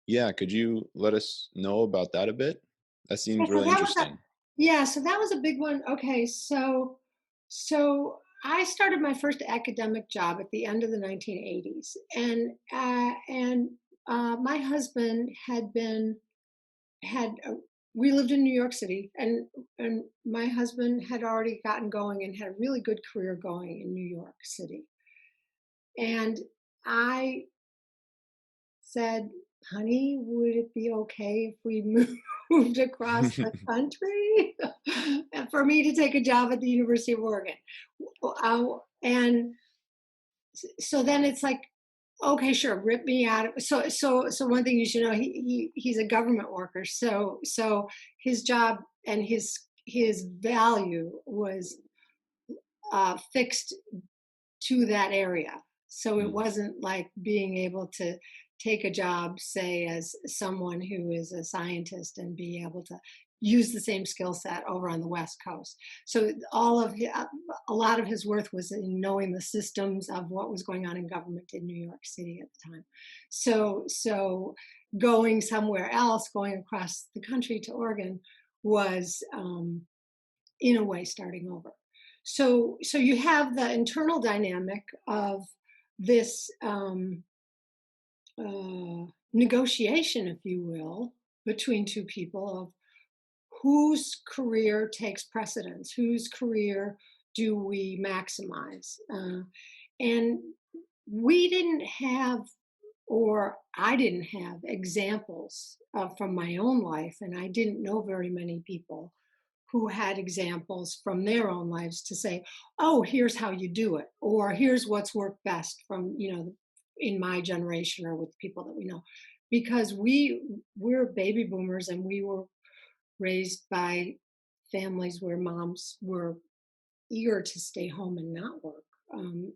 Yeah, could you let us know about that a bit? That Yeah, seems so really that was a interesting. yeah, so that was a big one. Okay, so I started my first academic job at the end of the 1980s, and my husband had we lived in New York City, and my husband had already gotten going and had a really good career going in New York City, and I said, "Honey, would it be okay if we moved?" moved across the country for me to take a job at the University of Oregon. And so then it's like, okay, sure, rip me out. So one thing you should know, he's a government worker. So his job and his value was fixed to that area. So it Mm. wasn't like being able to take a job, say, as someone who is a scientist and be able to use the same skill set over on the West Coast. So a lot of his worth was in knowing the systems of what was going on in government in New York City at the time. So going somewhere else, going across the country to Oregon, was in a way starting over. So you have the internal dynamic of this negotiation, if you will, between two people of whose career takes precedence, whose career do we maximize, and we didn't have, or I didn't have examples from my own life, and I didn't know very many people who had examples from their own lives to say, oh, here's how you do it, or here's what's worked best from, in my generation or with people that we know. Because we're baby boomers and we were raised by families where moms were eager to stay home and not work. Um,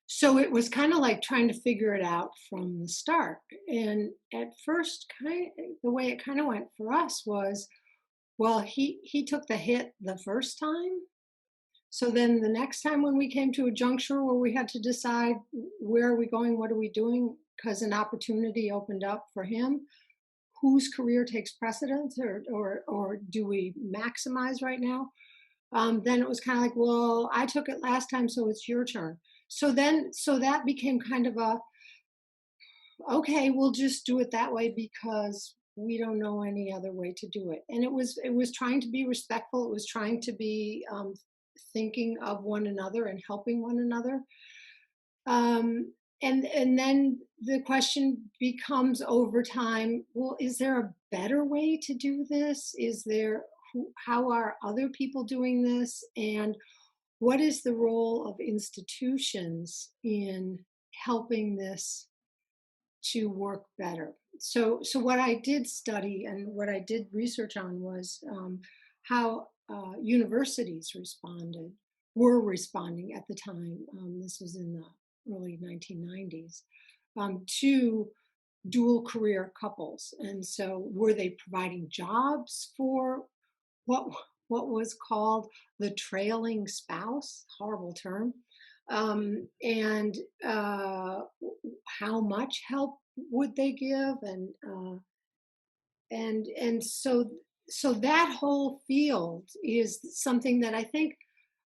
so it was kind of like trying to figure it out from the start. And at first, the way it kind of went for us was, well, he took the hit the first time. So then the next time when we came to a juncture where we had to decide where are we going, what are we doing, because an opportunity opened up for him, whose career takes precedence, or do we maximize right now? Then it was kind of like, well, I took it last time, so it's your turn. So that became kind of a, okay, we'll just do it that way because we don't know any other way to do it. And it was trying to be respectful. It was trying to be thinking of one another and helping one another. And then the question becomes over time, well, is there a better way to do this? How are other people doing this? And what is the role of institutions in helping this to work better? So what I did study and what I did research on was how universities were responding at the time. This was in the early 1990s, to dual career couples. And so were they providing jobs for what what was called the trailing spouse, horrible term, and how much help would they give, and so that whole field is something that I think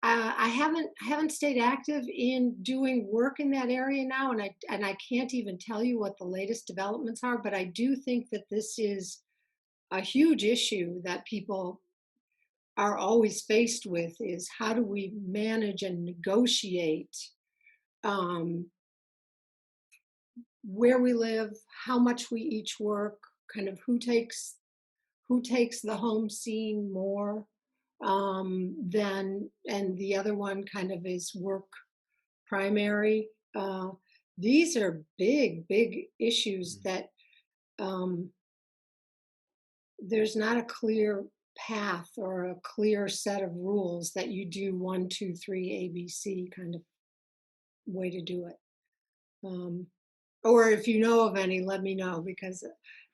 I haven't stayed active in doing work in that area now, and I can't even tell you what the latest developments are. But I do think that this is a huge issue that people are always faced with: is how do we manage and negotiate um, where we live, how much we each work, kind of who takes the home scene more than, and the other one kind of is work primary. Uh, these are big issues that um, there's not a clear path or a clear set of rules that you do 1, 2, 3 ABC kind of way to do it. Or if you know of any, let me know, because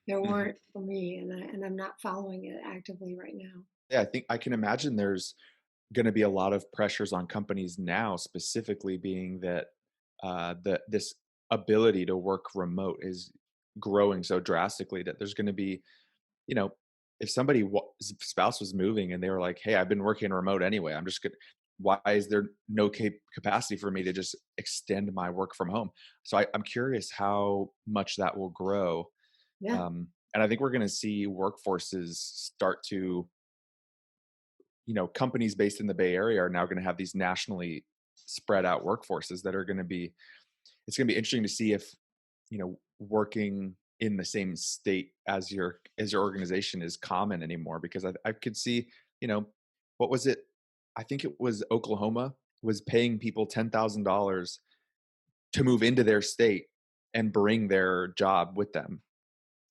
there Mhm. weren't for me, and I'm not following it actively right now. Yeah, I think I can imagine there's going to be a lot of pressures on companies now, specifically being that this ability to work remote is growing so drastically that there's going to be, you know, if spouse was moving and they were like, "Hey, I've been working remote anyway. I'm just good. Why is there no capacity for me to just extend my work from home?" So I'm curious how much that will grow, Yeah, and I think we're going to see workforces start to, companies based in the Bay Area are now going to have these nationally spread out workforces that are going to be, it's going to be interesting to see if, working in the same state as your organization is common anymore, because I could see, what was it? I think it was Oklahoma was paying people $10,000 to move into their state and bring their job with them.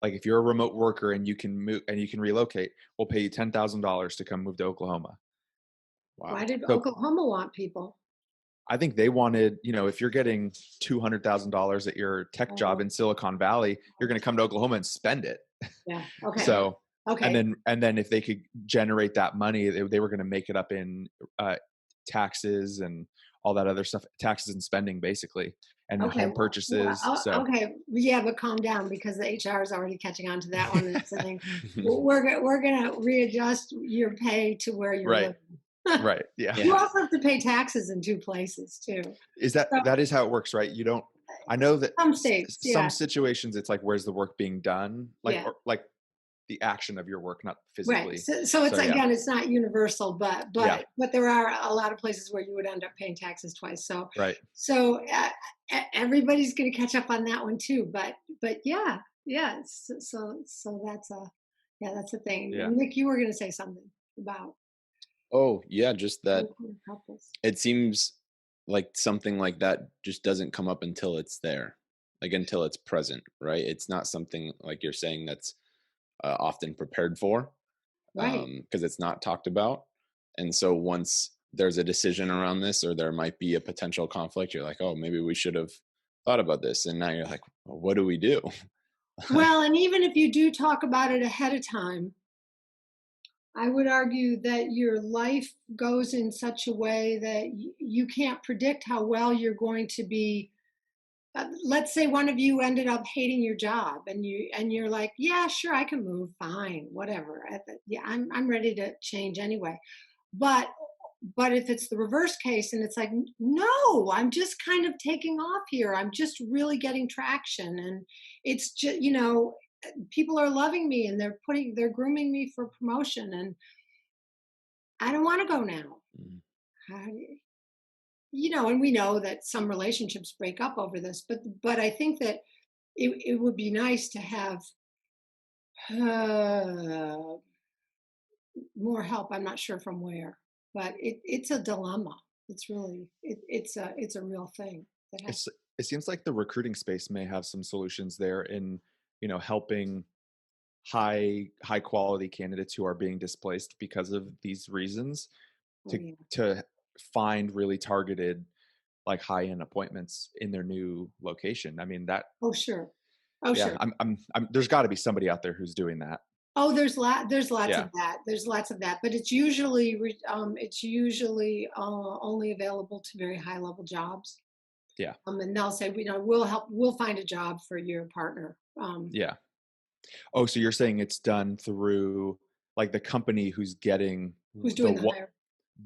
Like, if you're a remote worker and you can move and you can relocate, we'll pay you $10,000 to come move to Oklahoma. Wow. Why did So Oklahoma want people? I think they wanted, if you're getting $200,000 at your tech job Oh, in Silicon Valley, you're going to come to Oklahoma and spend it. yeah. Okay. So, and Okay. then if they could generate that money, they were going to make it up in taxes and all that other stuff, taxes and spending basically, and Okay. home purchases. So Okay. Yeah, but calm down, because the HR is already catching on to that one and saying, we're gonna readjust your pay to where you're right, living. right, yeah. You Yeah. also have to pay taxes in 2 places too. Is that So that is how it works, right? You don't. I know that some states, some yeah, situations it's like, where's the work being done, yeah. like the action of your work, not Right. physically. So it's, So yeah, again, it's not universal, but yeah, there are a lot of places where you would end up paying taxes twice. right. So everybody's going to catch up on that one too. But yeah, yeah. So that's a thing. Yeah. Nick, you were going to say something about Oh, yeah, just that working couples. it seems like something like that just doesn't come up until it's there, like until it's present, right? It's not something like you're saying that's often prepared for, Right. because it's not talked about. And so once there's a decision around this, or there might be a potential conflict, you're like, oh, maybe we should have thought about this. And now you're like, well, what do we do? Well, and even if you do talk about it ahead of time, I would argue that your life goes in such a way that you can't predict how well you're going to be. Let's say one of you ended up hating your job, and you're like, yeah, sure, I can move, fine, whatever. Yeah, I'm ready to change anyway. But if it's the reverse case and it's like, no, I'm just kind of taking off here. I'm just really getting traction, and it's just, people are loving me and they're grooming me for promotion, and I don't want to go now. Mm. How do and we know that some relationships break up over this, but I think that it would be nice to have uh, more help. I'm not sure from where, but it's a dilemma. It's really it's a real thing that has. It seems like the recruiting space may have some solutions there in, helping high quality candidates who are being displaced because of these reasons Oh to yeah. to find really targeted, like, high end appointments in their new location. I mean, that, Oh sure. Oh yeah, sure. there's got to be somebody out there who's doing that. Oh, there's lots Yeah, of that. There's lots of that, but it's usually only available to very high level jobs. yeah, And they'll say, we'll find a job for your partner. yeah. Oh, so you're saying it's done through, like, the company who's getting Who's the doing the what hire?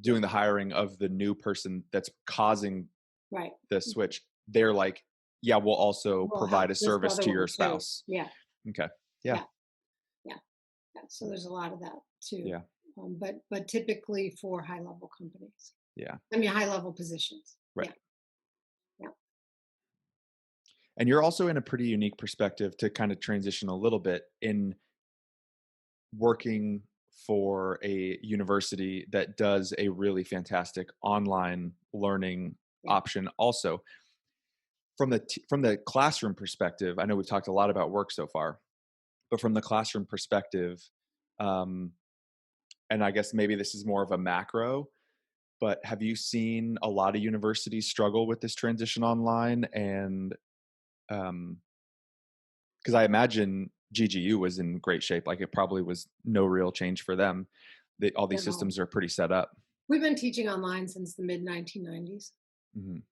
doing the hiring of the new person that's causing Right. the switch. They're like, yeah, we'll also We'll provide help a this service other to one your too. spouse. Yeah. Okay. Yeah. Yeah. Yeah. Yeah. So there's a lot of that too. Yeah. But typically for high level companies. Yeah. I mean, high level positions. Right. Yeah. Yeah. And you're also in a pretty unique perspective to kind of transition a little bit in working for a university that does a really fantastic online learning Yeah. option also. From the classroom perspective, I know we've talked a lot about work so far, but from the classroom perspective, um, and I guess maybe this is more of a macro, but have you seen a lot of universities struggle with this transition online? And because I imagine GGU was in great shape, like, it probably was no real change for them. All these No. systems are pretty set up. We've been teaching online since the mid 1990s. Mhm.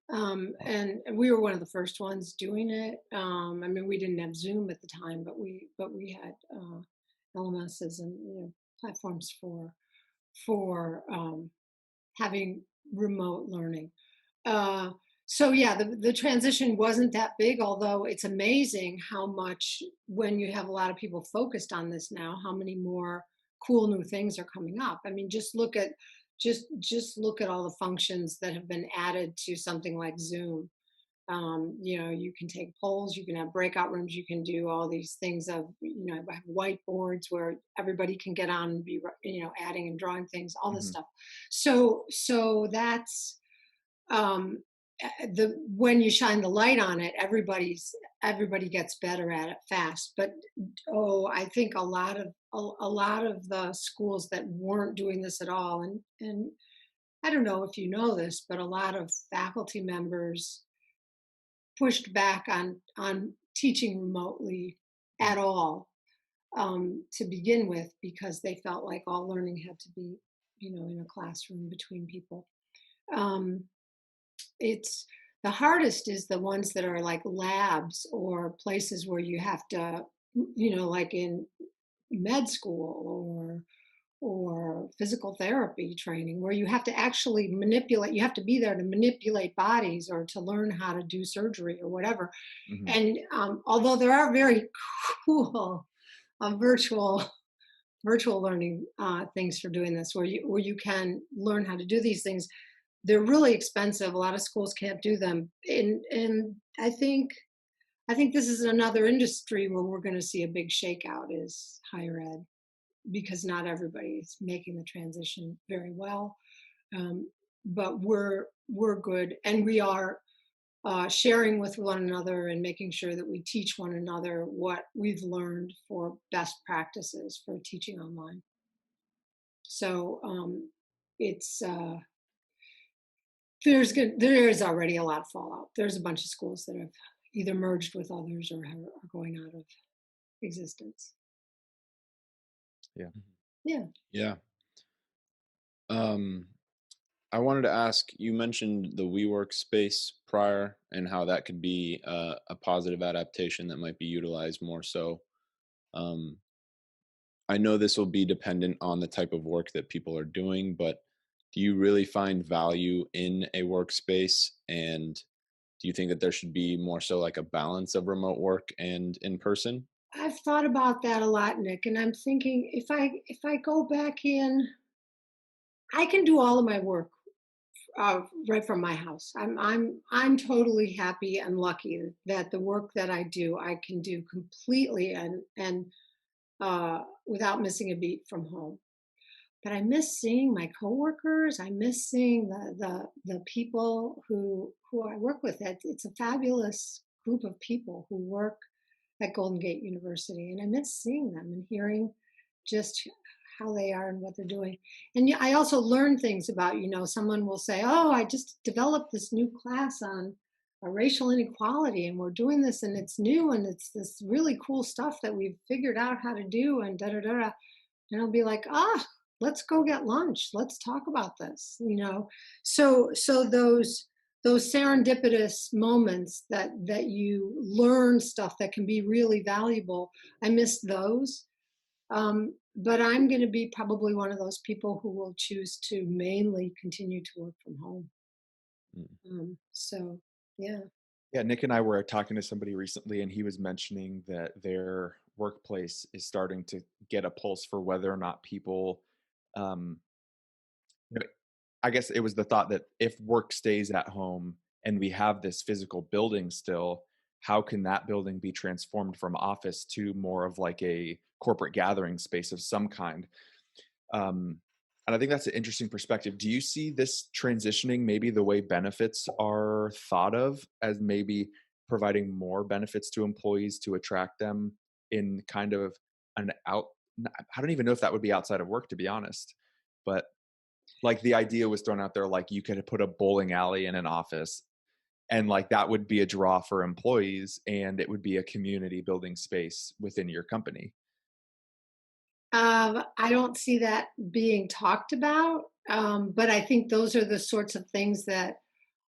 And we were one of the first ones doing it. I mean, we didn't have Zoom at the time, but we had LMSs and platforms for having remote learning. Uh, so yeah, the transition wasn't that big, although it's amazing how much, when you have a lot of people focused on this now, how many more cool new things are coming up. I mean, just look at all the functions that have been added to something like Zoom. You can take polls, you can have breakout rooms, you can do all these things of, have whiteboards where everybody can get on and be, adding and drawing things, all this Mhm. stuff. So that's the when you shine the light on it, everybody gets better at it fast. But I think a lot of the schools that weren't doing this at all, and I don't know if you know this, but a lot of faculty members pushed back on teaching remotely at all, to begin with, because they felt like all learning had to be, in a classroom between people. Um, it's the hardest is the ones that are like labs or places where you have to, like in med school or physical therapy training, where you have to actually manipulate, you have to be there to manipulate bodies or to learn how to do surgery or whatever. Mhm. And although there are very cool virtual learning things for doing this, where you can learn how to do these things, they're really expensive. A lot of schools can't do them, and I think this is another industry where we're going to see a big shakeout is higher ed, because not everybody's making the transition very well. Um, but we're good, and we are sharing with one another and making sure that we teach one another what we've learned for best practices for teaching online. So it's there is already a lot of fallout. There's a bunch of schools that have either merged with others or are going out of existence. Yeah. Yeah. Yeah. Um, I wanted to ask, you mentioned the WeWork space prior and how that could be a positive adaptation that might be utilized more so. Um, I know this will be dependent on the type of work that people are doing, but do you really find value in a workspace? And do you think that there should be more so like a balance of remote work and in person? I've thought about that a lot, Nick, and I'm thinking if I go back in, I can do all of my work right from my house. I'm totally happy and lucky that the work that I do, I can do completely and without missing a beat from home. But I miss seeing my coworkers. I miss seeing the people who I work with. It's a fabulous group of people who work at Golden Gate University, and I miss seeing them and hearing just how they are and what they're doing. And yeah, I also learn things about, someone will say, "Oh, I just developed this new class on racial inequality, and we're doing this, and it's new, and it's this really cool stuff that we've figured out how to do," and da da da. Da. And I'll be like, let's go get lunch. Let's talk about this. So those serendipitous moments that you learn stuff that can be really valuable. I miss those. But I'm going to be probably one of those people who will choose to mainly continue to work from home. Mm. So yeah. Yeah, Nick and I were talking to somebody recently, and he was mentioning that their workplace is starting to get a pulse for whether or not people, um, you know, I guess it was the thought that if work stays at home and we have this physical building still, how can that building be transformed from office to more of like a corporate gathering space of some kind? Um, and I think that's an interesting perspective. Do you see this transitioning maybe the way benefits are thought of as maybe providing more benefits to employees to attract them in kind of an out? I don't even know if that would be outside of work, to be honest. But like the idea was thrown out there, like you could put a bowling alley in an office and like that would be a draw for employees and it would be a community building space within your company. I don't see that being talked about, but I think those are the sorts of things that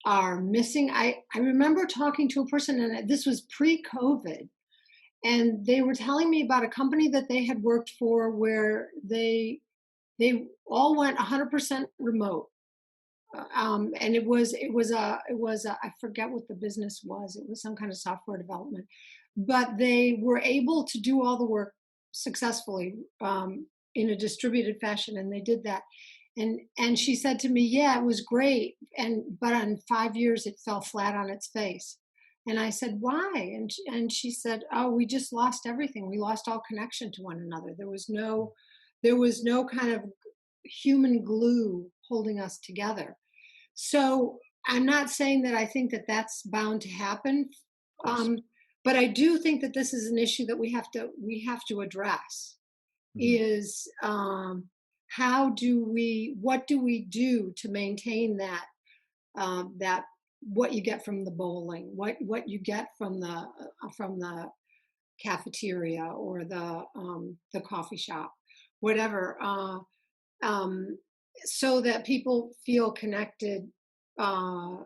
are missing. I remember talking to a person, and this was pre-COVID, and they were telling me about a company that they had worked for where they all went 100% remote. And it was I forget what the business was. It was some kind of software development, but they were able to do all the work successfully in a distributed fashion, and they did that. And she said to me, "Yeah, it was great, but in 5 years it fell flat on its face." And I said, why? And she said, oh, we just lost everything. We lost all connection to one another. There was no kind of human glue holding us together. So I'm not saying that I think that that's bound to happen, Of course. but I do think that this is an issue that we have to address. Mhm. Is what do we do to maintain that what you get from the bowling, what you get from the cafeteria or the coffee shop, whatever, so that people feel connected uh,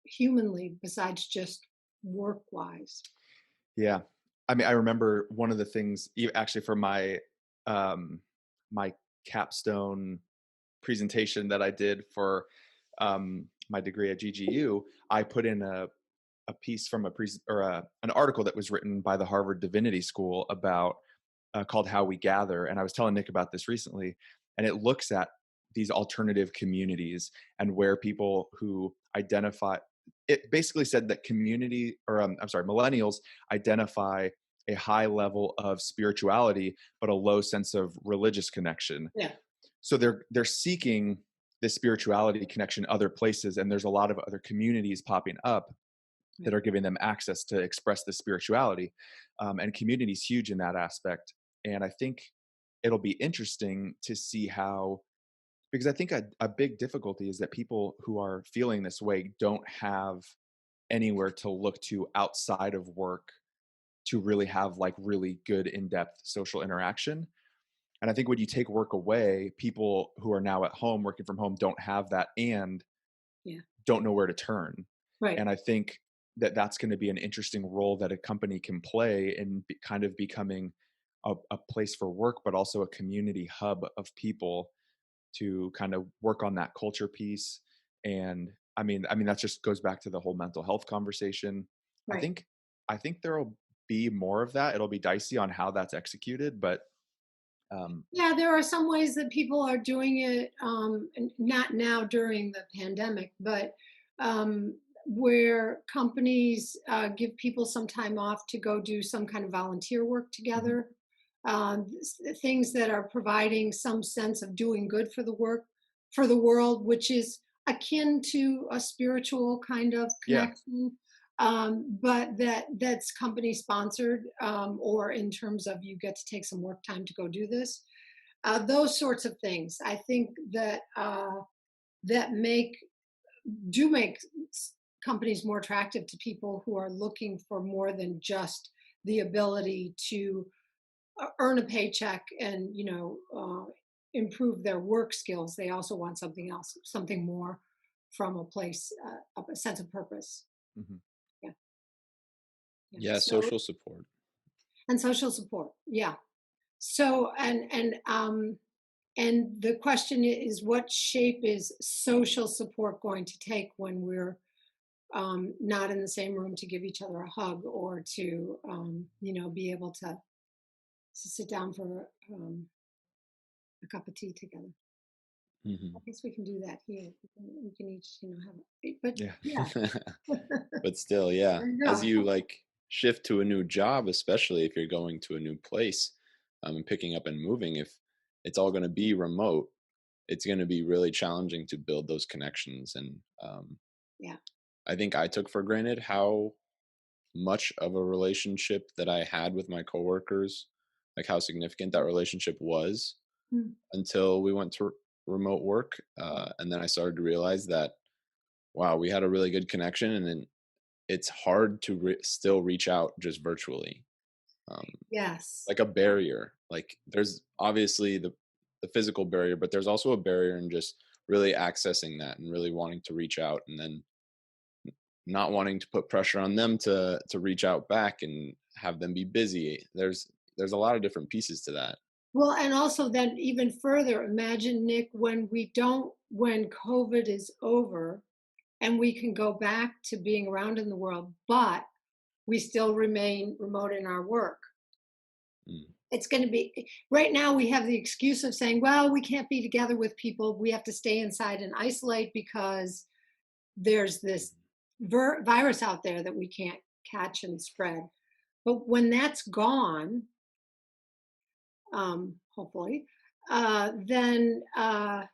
humanly besides just work wise. Yeah. I mean, I remember one of the things actually for um, my capstone presentation that I did for my degree at GGU, I put in a piece from an article that was written by the Harvard Divinity School about called "How We Gather," and I was telling Nick about this recently, and it looks at these alternative communities and where people who identify. It basically said that millennials identify a high level of spirituality, but a low sense of religious connection. Yeah. So they're seeking this spirituality connection other places, and there's a lot of other communities popping up that are giving them access to express the spirituality, and community is huge in that aspect. And I think it'll be interesting to see how, because I think a big difficulty is that people who are feeling this way don't have anywhere to look to outside of work to really have like really good in-depth social interaction. And I think when you take work away, people who are now at home working from home don't have that and Yeah. don't know where to turn. Right. And I think that that's going to be an interesting role that a company can play in kind of becoming a place for work, but also a community hub of people to kind of work on that culture piece. And I mean that just goes back to the whole mental health conversation. I Right. think I think there'll be more of that. It'll be dicey on how that's executed, but um, Yeah, there are some ways that people are doing it, and not now during the pandemic, but where companies give people some time off to go do some kind of volunteer work mhm, together, things that are providing some sense of doing good for the world, which is akin to a spiritual kind of yeah, connection, but that's company sponsored, or in terms of you get to take some work time to go do this. Those sorts of things, I think that make companies more attractive to people who are looking for more than just the ability to earn a paycheck and improve their work skills. They also want something else, something more from a place, of a sense of purpose. mhm, Yeah, yeah. Yeah, So social support. and social support. Yeah. So and the question is, what shape is social support going to take when we're not in the same room to give each other a hug or to be able to sit down for a cup of tea together? Hmm. I guess we can do that here. We can each have but yeah, yeah. But still, yeah, There you as go. you like shift to a new job, especially if you're going to a new place, and picking up and moving, if it's all going to be remote, it's going to be really challenging to build those connections. And Yeah. I think I took for granted how much of a relationship that I had with my coworkers, like how significant that relationship was, Mm. until we went to remote work. And then I started to realize that, wow, we had a really good connection. And then it's hard to still reach out just virtually. Um, Yes. like a barrier. Like there's obviously the physical barrier, but there's also a barrier in just really accessing that and really wanting to reach out, and then not wanting to put pressure on them to reach out back and have them be busy. There's a lot of different pieces to that. Well, and also then even further, imagine, Nick, when COVID is over and we can go back to being around in the world, but we still remain remote in our work. Mm, It's going to be right now. We have the excuse of saying, well, we can't be together with people. We have to stay inside and isolate because there's this virus out there that we can't catch and spread. But when that's gone, hopefully, then how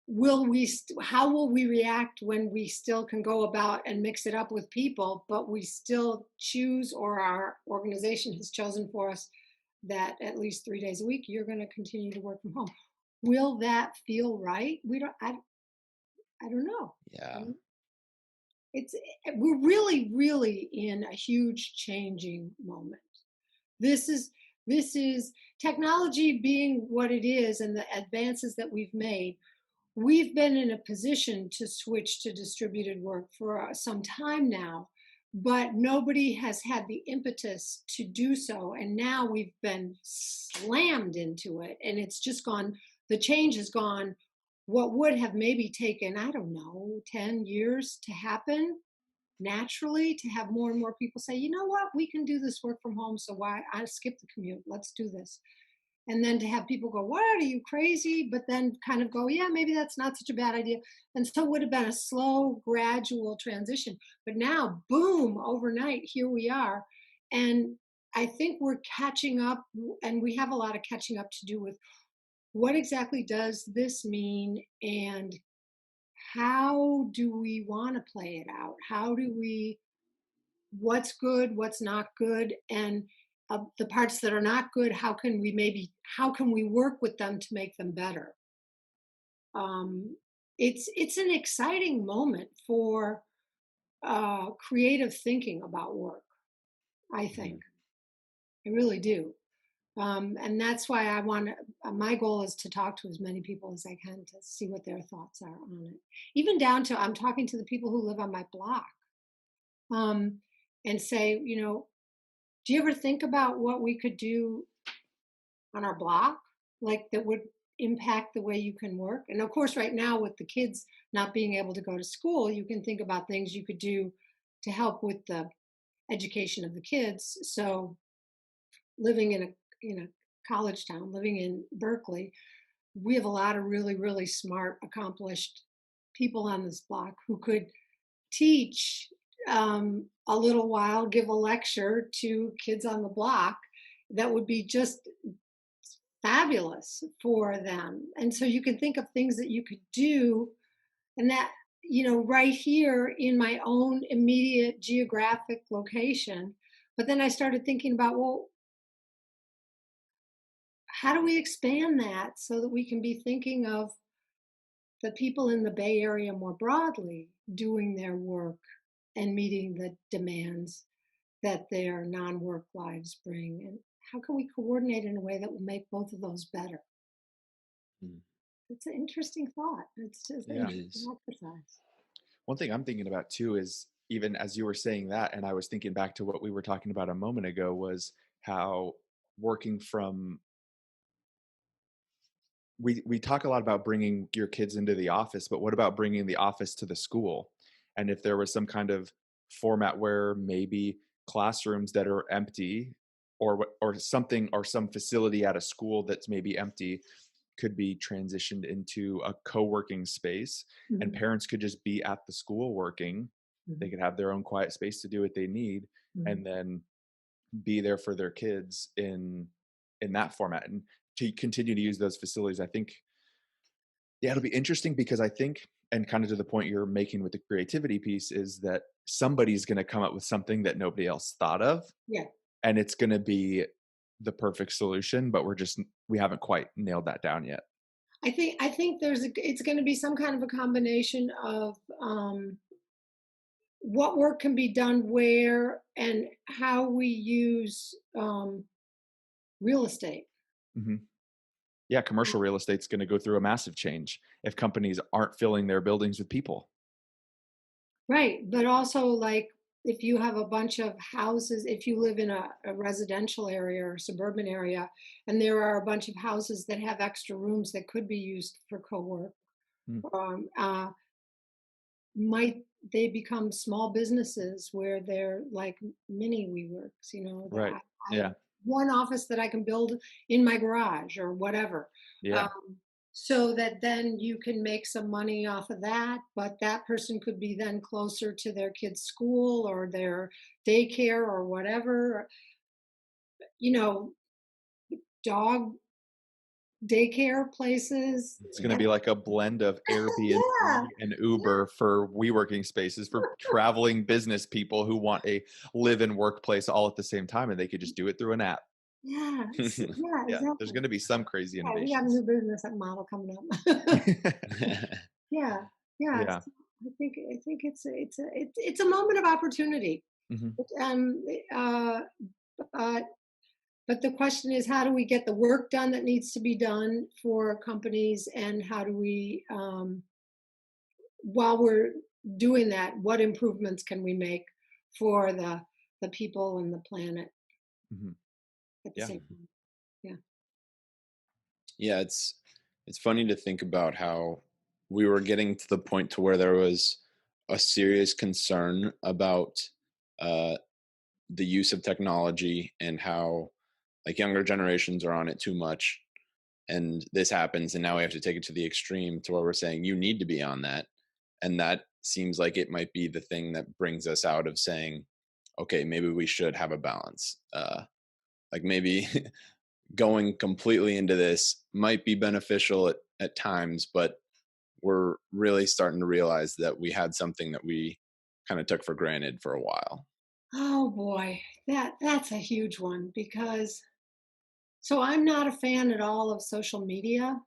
will we react when we still can go about and mix it up with people, but we still choose, or our organization has chosen for us, that at least 3 days a week you're going to continue to work from home? Will that feel right? I don't know. Yeah. It's We're really, really in a huge changing moment. This is technology being what it is, and the advances that we've made. We've been in a position to switch to distributed work for some time now, but nobody has had the impetus to do so. And now we've been slammed into it, and it's just gone, the change has gone. What would have maybe taken, I don't know, 10 years to happen naturally, to have more and more people say, you know what, we can do this work from home. So why I skip the commute? Let's do this. And then to have people go, what, are you crazy? But then kind of go, yeah, maybe that's not such a bad idea. And so it would have been a slow, gradual transition. But now, boom, overnight, here we are. And I think we're catching up, and we have a lot of catching up to do with what exactly does this mean, and how do we want to play it out? What's good, what's not good, and the parts that are not good, how can we work with them to make them better? It's an exciting moment for creative thinking about work. I think Mhm. I really do, and that's why I want to. My goal is to talk to as many people as I can to see what their thoughts are on it. Even down to, I'm talking to the people who live on my block, um, and say, do you ever think about what we could do on our block, like that would impact the way you can work? And of course, right now with the kids not being able to go to school, you can think about things you could do to help with the education of the kids. So living in a college town, living in Berkeley, we have a lot of really, really smart, accomplished people on this block who could teach a little while, give a lecture to kids on the block that would be just fabulous for them. And so you can think of things that you could do, and that, right here in my own immediate geographic location. But then I started thinking about, well, how do we expand that so that we can be thinking of the people in the Bay Area more broadly doing their work and meeting the demands that their non-work lives bring? And how can we coordinate in a way that will make both of those better? Mm. It's an interesting thought. It's just an Yeah. It interesting is. exercise. One thing I'm thinking about too is, even as you were saying that, and I was thinking back to what we were talking about a moment ago, was how working from, we talk a lot about bringing your kids into the office, but what about bringing the office to the school? And if there was some kind of format where maybe classrooms that are empty, or something, or some facility at a school that's maybe empty, could be transitioned into a co-working space, and Mhm, parents could just be at the school working. They mhm, could have their own quiet space to do what they need, mhm. and then be there for their kids in that format, and to continue to use those facilities. I think, yeah, it'll be interesting, because I think, and kind of to the point you're making with the creativity piece, is that somebody's going to come up with something that nobody else thought of, Yeah, and it's going to be the perfect solution, but we haven't quite nailed that down yet. I think it's going to be some kind of a combination of what work can be done where, and how we use real estate. Hmm. Yeah, Uh, commercial real estate's going to go through a massive change if companies aren't filling their buildings with people. Right, but also, like, if you have a bunch of houses, if you live in a residential area or suburban area, and there are a bunch of houses that have extra rooms that could be used for co-work, Mm. um, uh, might they become small businesses where they're like mini WeWorks? That Right. I have Yeah. one office that I can build in my garage or whatever. Yeah. Um, so that then you can make some money off of that, but that person could be then closer to their kid's school or their daycare or whatever, you know, dog daycare places. It's going to be like a blend of Airbnb Yeah, and Uber for WeWorking spaces for traveling business people who want a live and workplace all at the same time, and they could just do it through an app. yeah, yeah, Yeah, there's exactly. going to be some crazy Yeah, we got a new innovations. business model coming up. Yeah, yeah. Yeah. So I think it's a moment of opportunity. Mhm. Um, uh, uh, but the question is, how do we get the work done that needs to be done for companies, and how do we, while we're doing that, what improvements can we make for the people and the planet Mhm. at the Yeah. same time? Yeah. Yeah, it's funny to think about how we were getting to the point to where there was a serious concern about uh, the use of technology and how like younger generations are on it too much, and this happens, and now we have to take it to the extreme to where we're saying you need to be on that, and that seems like it might be the thing that brings us out of saying, okay, maybe we should have a balance. Like maybe going completely into this might be beneficial at times, but we're really starting to realize that we had something that we kind of took for granted for a while. Oh boy, that's a huge one because so I'm not a fan at all of social media.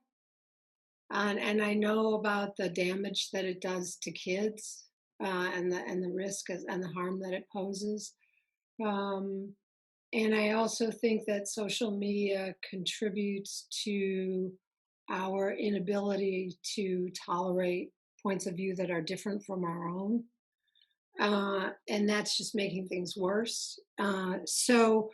And I know about the damage that it does to kids, and the risk and the harm that it poses. Um, and I also think that social media contributes to our inability to tolerate points of view that are different from our own. And that's just making things worse. So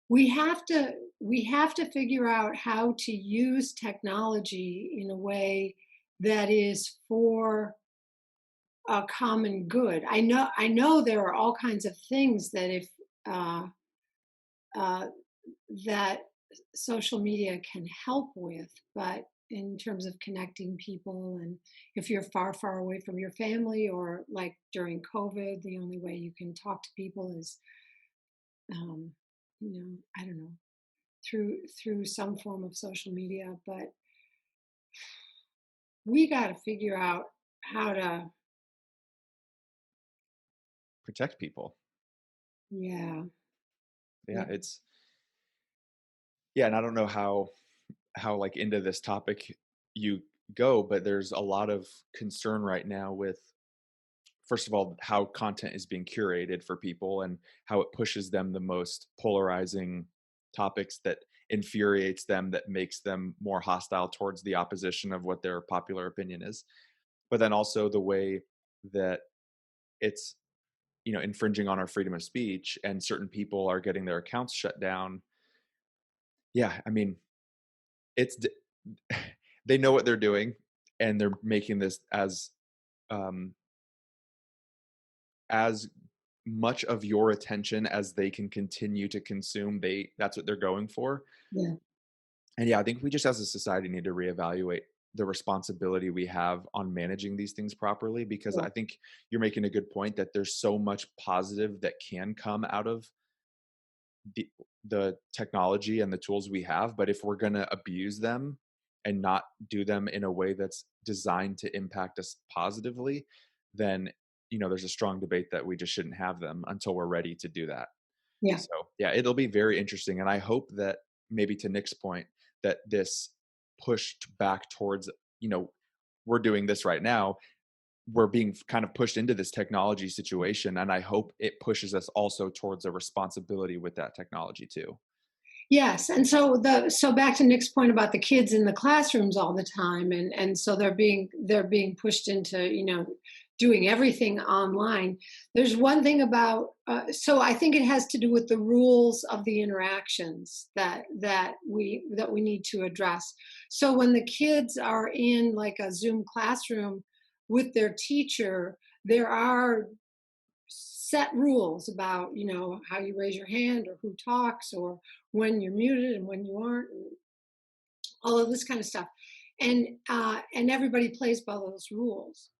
we have to figure out how to use technology in a way that is for a common good. I know there are all kinds of things that if uh, uh, that social media can help with, but in terms of connecting people, and if you're far away from your family, or like during COVID, the only way you can talk to people is, um, I don't know, through some form of social media. But we got to figure out how to, Protect people. yeah, Yeah, yeah, and I don't know how like into this topic you go, but there's a lot of concern right now with, first of all, how content is being curated for people and how it pushes them the most polarizing topics that infuriates them, that makes them more hostile towards the opposition of what their popular opinion is. But then also the way that it's, infringing on our freedom of speech, and certain people are getting their accounts shut down. Yeah, I mean, it's they know what they're doing, and they're making this um as much of your attention as they can continue to consume. That's what they're going for. yeah, And yeah, I think we just as a society need to reevaluate the responsibility we have on managing these things properly, because yeah, I think you're making a good point that there's so much positive that can come out of the, the technology and the tools we have. But if we're going to abuse them and not do them in a way that's designed to impact us positively, then there's a strong debate that we just shouldn't have them until we're ready to do that. yeah, So yeah, it'll be very interesting, and I hope that, maybe to Nick's point, that this pushed back towards, we're doing this right now, we're being kind of pushed into this technology situation, and I hope it pushes us also towards a responsibility with that technology too. yes. And so back to Nick's point about the kids in the classrooms all the time, and so they're being pushed into, doing everything online. There's one thing about, so I think it has to do with the rules of the interactions that we need to address. So when the kids are in like a Zoom classroom with their teacher, there are set rules about, how you raise your hand or who talks or when you're muted and when you aren't. all of this kind of stuff. And everybody plays by those rules.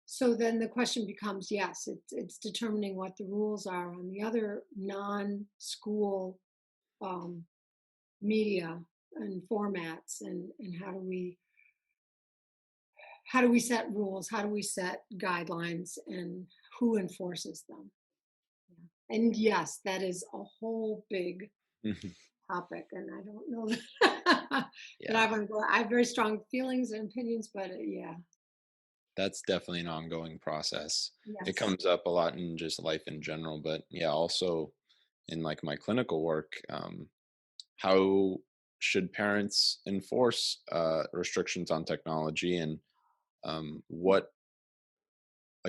So then the question becomes, yes, it's determining what the rules are on the other non-school um, media and formats, and how do we set rules, how do we set guidelines, and who enforces them. Yeah. And yes, that is a whole big topic, and I don't know that I Yeah, want to go. I have very strong feelings and opinions, but yeah, that's definitely an ongoing process. It yes, comes up a lot in just life in general, but yeah, also in like my clinical work, how should parents enforce restrictions on technology, and what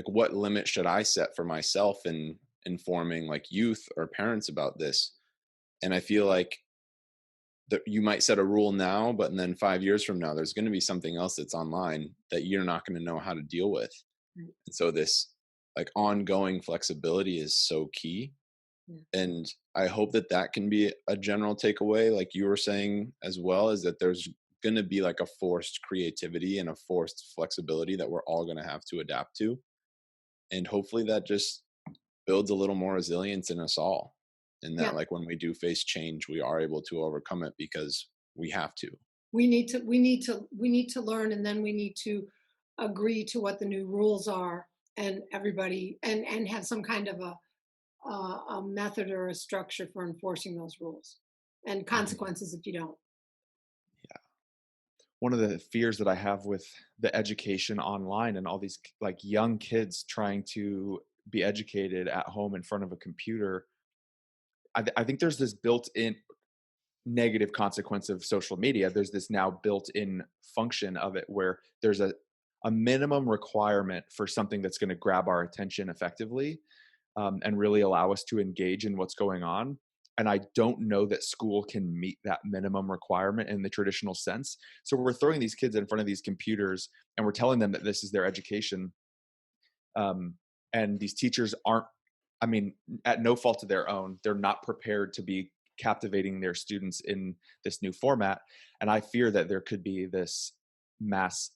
what limit should I set for myself in informing like youth or parents about this? And I feel like that you might set a rule now, but then 5 years from now, there's going to be something else that's online that you're not going to know how to deal with. right, And so this like ongoing flexibility is so key. yeah, And I hope that that can be a general takeaway, like you were saying as well, is that there's going to be like a forced creativity and a forced flexibility that we're all going to have to adapt to. And hopefully that just builds a little more resilience in us all. And yeah. that like when we do face change, we are able to overcome it because we have to. We need to learn, and then we need to agree to what the new rules are, and everybody and have some kind of a method or a structure for enforcing those rules, and Mhm. consequences if you don't. One of the fears that I have with the education online and all these like young kids trying to be educated at home in front of a computer, I think there's this built-in negative consequence of social media. There's this now built-in function of it where there's a minimum requirement for something that's going to grab our attention effectively, and really allow us to engage in what's going on. And I don't know that school can meet that minimum requirement in the traditional sense. So we're throwing these kids in front of these computers and we're telling them that this is their education. Um, and these teachers aren't, I mean, at no fault of their own, they're not prepared to be captivating their students in this new format. And I fear that there could be this mass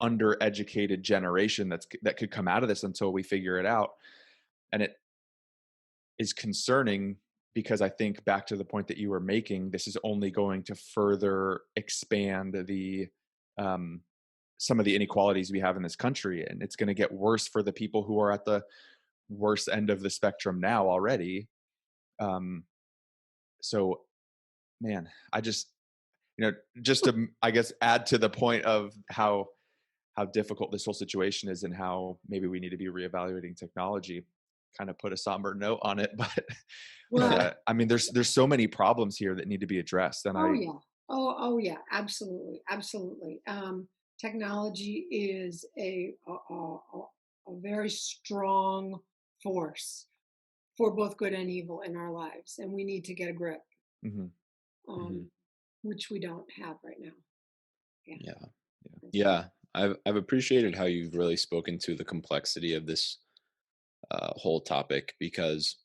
undereducated generation that could come out of this until we figure it out. And it is concerning because I think back to the point that you were making, this is only going to further expand the um, some of the inequalities we have in this country, and it's going to get worse for the people who are at the worst end of the spectrum now already. Um, so, man, I just just to I guess add to the point of how difficult this whole situation is and how maybe we need to be reevaluating technology. Kind of put a somber note on it, but Well, I mean, there's so many problems here that need to be addressed, and oh I yeah. Oh yeah, absolutely, absolutely. Technology is a very strong force for both good and evil in our lives, and we need to get a grip, mhm, Mhm. um, which we don't have right now. Yeah. Yeah. That's right. Yeah. I've appreciated how you've really spoken to the complexity of this whole topic, because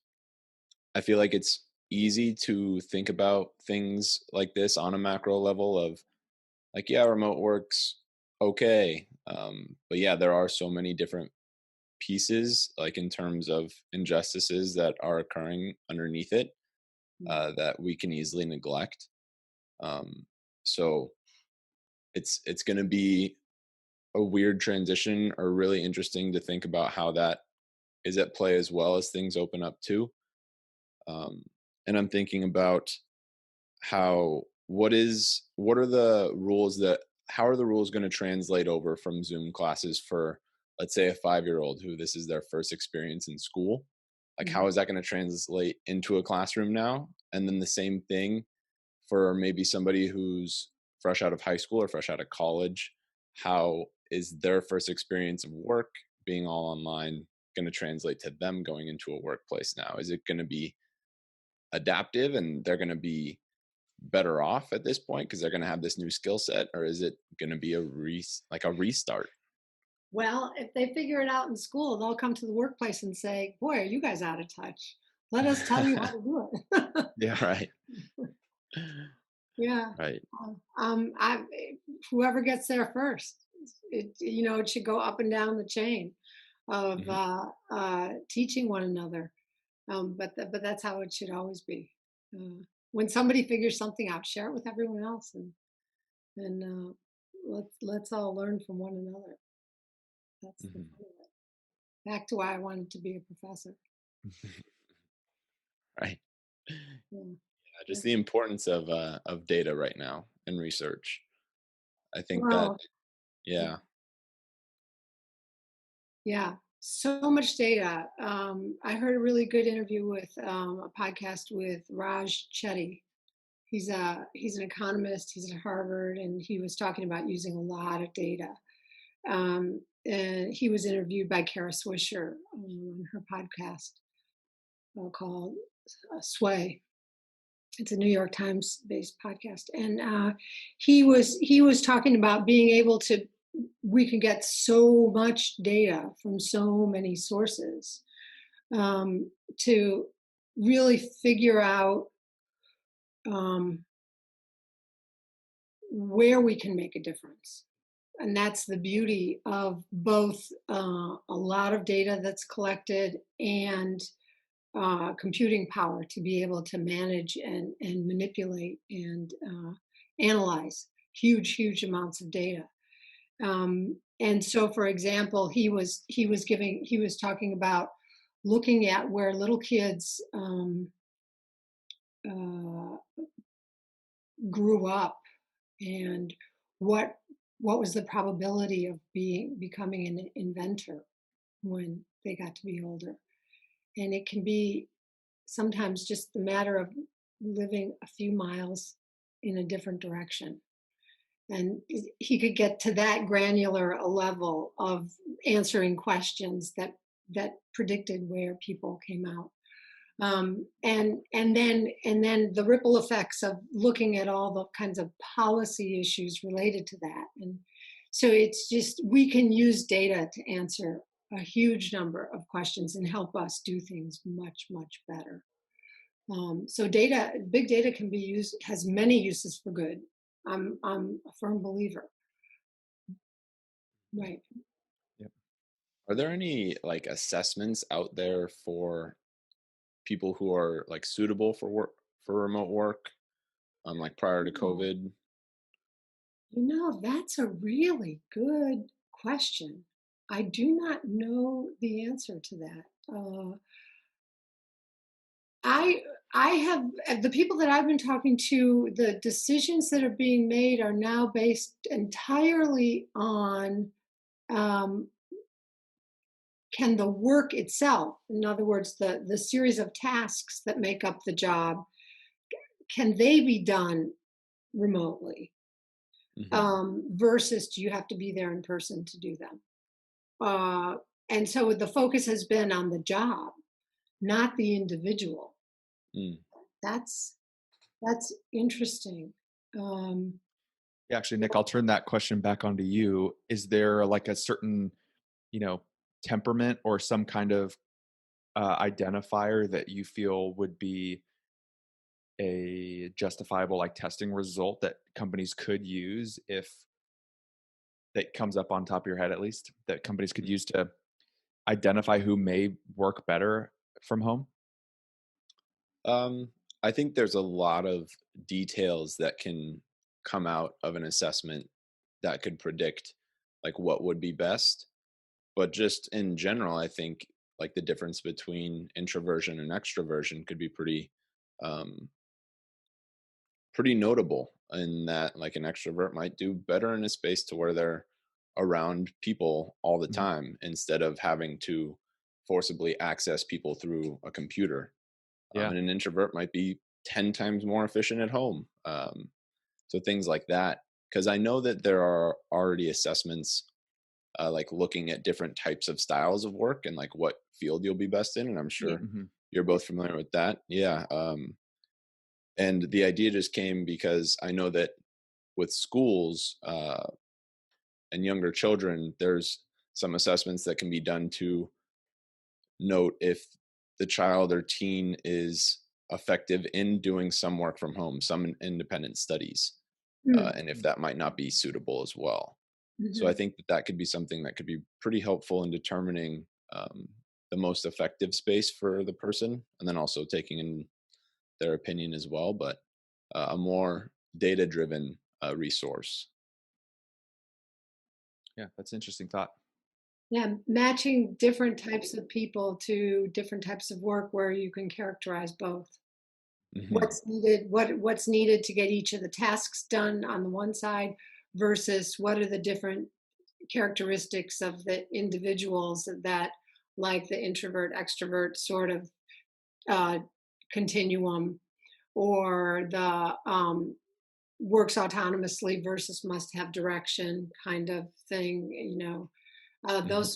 I feel like it's easy to think about things like this on a macro level of like, yeah, remote works okay. But yeah, there are so many different pieces, like in terms of injustices that are occurring underneath it, Mm. that we can easily neglect. Um, so it's going to be a weird transition, or really interesting to think about how that is at play as well as things open up too. Um, and I'm thinking about how what are the rules that how are the rules going to translate over from Zoom classes for, let's say, a 5-year-old who this is their first experience in school? Like, how Mhm. is that going to translate into a classroom now? And then the same thing for maybe somebody who's fresh out of high school or fresh out of college. How is their first experience of work being all online going to translate to them going into a workplace now? Is it going to be adaptive and they're going to be better off at this point because they're going to have this new skill set, or is it going to be like a restart? Well, if they figure it out in school, they'll come to the workplace and say, "Boy, are you guys out of touch? Let us tell you how to do it." Yeah, right. Yeah. Right. I whoever gets there first, it should go up and down the chain of Hmm. teaching one another. But that's how it should always be. When somebody figures something out, share it with everyone else, and let's all learn from one another. That's the Hmm. fun of it. Back to why I wanted to be a professor. Right. Yeah. Just the importance of data right now and research. I think that, Well, yeah. yeah, so much data. I heard a really good interview with a podcast with Raj Chetty. He's an economist. He's at Harvard, and he was talking about using a lot of data. And he was interviewed by Kara Swisher on her podcast called Sway. It's a New York Times based podcast, and he was talking about being able to. We can get so much data from so many sources to really figure out um, where we can make a difference. And that's the beauty of both a lot of data that's collected and computing power to be able to manage and manipulate and analyze huge amounts of data. And so, for example, he was talking about looking at where little kids uh, grew up and what what was the probability of becoming an inventor when they got to be older. And it can be sometimes just the matter of living a few miles in a different direction. And he could get to that granular a level of answering questions that predicted where people came out. And then the ripple effects of looking at all the kinds of policy issues related to that. And so it's just, we can use data to answer a huge number of questions and help us do things much better. So big data can be used, has many uses for good. I'm a firm believer. Right. Yep. Are there any like assessments out there for people who are like suitable for work, for remote work, like prior to Oh, COVID? that's a really good question. I do not know the answer to that. I I have the people that I've been talking to, the decisions that are being made are now based entirely on um, can the work itself, in other words, the series of tasks that make up the job, can they be done remotely? Hmm. Versus do you have to be there in person to do them? Uh, and so the focus has been on the job, not the individual. Mm. That's that's interesting. Um, Yeah, actually, Nick, I'll turn that question back onto you. Is there like a certain, you know, temperament or some kind of identifier that you feel would be a justifiable like testing result that companies could use, if that comes up on top of your head at least, that companies could use to identify who may work better from home? Um, I think there's a lot of details that can come out of an assessment that could predict like what would be best. But just in general, I think like the difference between introversion and extroversion could be um, pretty notable in that like an extrovert might do better in a space to where they're around people all the Mhm. time instead of having to forcibly access people through a computer. Yeah. And an introvert might be 10 times more efficient at home. So things like that. Because I know that there are already assessments like looking at different types of styles of work and like what field you'll be best in. And I'm yeah. sure Mhm. you're both familiar with that. Yeah. And the idea just came because I know that with schools and younger children, there's some assessments that can be done to note if the child or teen is effective in doing some work from home, some independent studies, Mm. and if that might not be suitable as well. So I Mhm. think that that could be something that could be pretty helpful in determining the most effective space for the person, and then also taking in their opinion as well, but a more data driven resource. Yeah, that's an interesting thought. Yeah, matching different types of people to different types of work where you can characterize both. Hmm. What's needed to get each of the tasks done on the one side versus what are the different characteristics of the individuals that, like the introvert extrovert sort of uh, continuum, or the works autonomously versus must have direction kind of thing, Hmm. those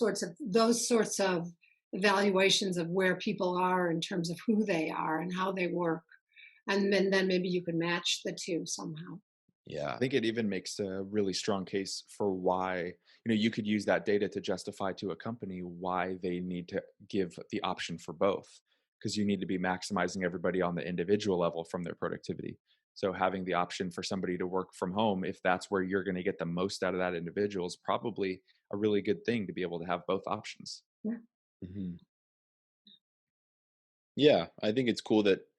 sorts of evaluations of where people are in terms of who they are and how they work, and then maybe you could match the two somehow. Yeah. I think it even makes a really strong case for why, you could use that data to justify to a company why they need to give the option for both, because you need to be maximizing everybody on the individual level from their productivity. So having the option for somebody to work from home, if that's where you're going to get the most out of that individual, is probably a really good thing to be able to have both options. Yeah. Hmm. Yeah, I think it's cool that